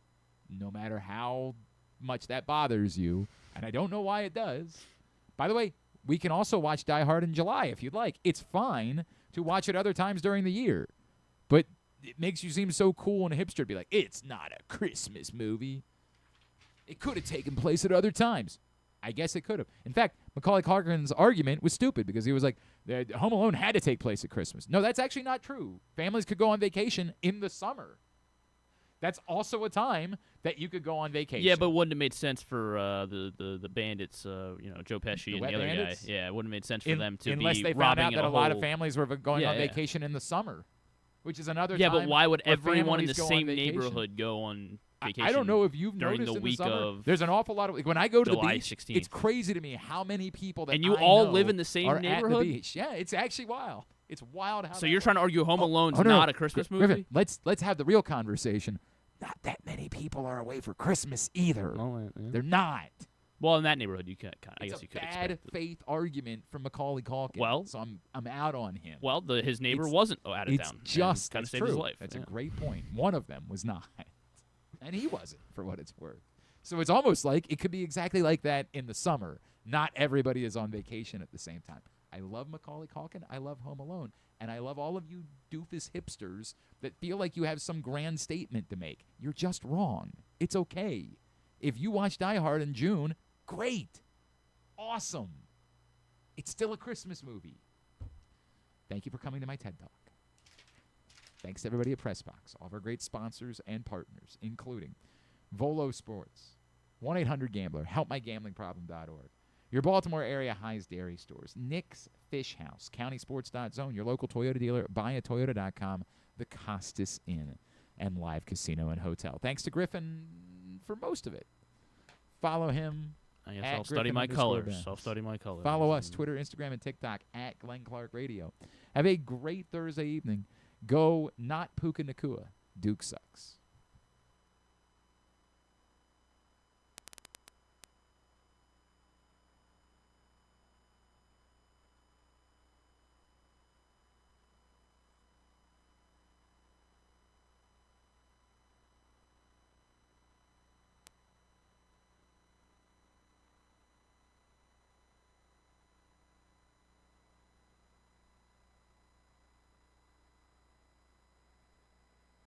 No matter how much that bothers you, and I don't know why it does. By the way, we can also watch Die Hard in July if you'd like. It's fine to watch it other times during the year. But it makes you seem so cool and hipster to be like, it's not a Christmas movie. It could have taken place at other times. I guess it could have. In fact, Macaulay Culkin's argument was stupid because he was like, Home Alone had to take place at Christmas. No, that's actually not true. Families could go on vacation in the summer. That's also a time that you could go on vacation. Yeah, but wouldn't have made sense for the bandits, Joe Pesci and Wet the other Bandits? guy. Yeah, it wouldn't have made sense for them to unless be they found robbing out that a a lot whole- of families were going Yeah, on yeah. vacation in the summer, which is another Yeah, time but why would where everyone in the families go on same vacation. neighborhood go on vacation. I don't know if you've during noticed the in week the summer, of there's an awful lot of when I go to July the beach. 16th. It's crazy to me how many people that And you I all know live in the same are neighborhood? At the beach. Yeah, it's actually wild. It's wild how. So you're trying to argue Home Alone's no, not a Christmas movie? Griffin, let's have the real conversation. Not that many people are away for Christmas either. Oh, yeah. They're not. Well, in that neighborhood, you could. I guess you could expect expect bad faith argument from Macaulay Culkin. Well, so I'm out on him. Well, his neighbor wasn't out of town. It's just kind of that's saved true. his life. That's a great point. One of them was not, and he wasn't, for what it's worth. So it's almost like it could be exactly like that in the summer. Not everybody is on vacation at the same time. I love Macaulay Culkin. I love Home Alone. And I love all of you doofus hipsters that feel like you have some grand statement to make. You're just wrong. It's okay. If you watch Die Hard in June, great. Awesome. It's still a Christmas movie. Thank you for coming to my TED Talk. Thanks to everybody at PressBox, all of our great sponsors and partners, including Volo Sports, 1-800-GAMBLER, helpmygamblingproblem.org, your Baltimore area High's Dairy Stores, Nick's Fish House, CountySports.zone, your local Toyota dealer, buyatoyota.com, the Costas Inn, and Live Casino and Hotel. Thanks to Griffin for most of it. Follow him. I guess I'll study my colors. I'll study my colors. Follow us, Twitter, Instagram, and TikTok at Glenn Clark Radio. Have a great Thursday evening. Go not Puka Nakua. Duke sucks.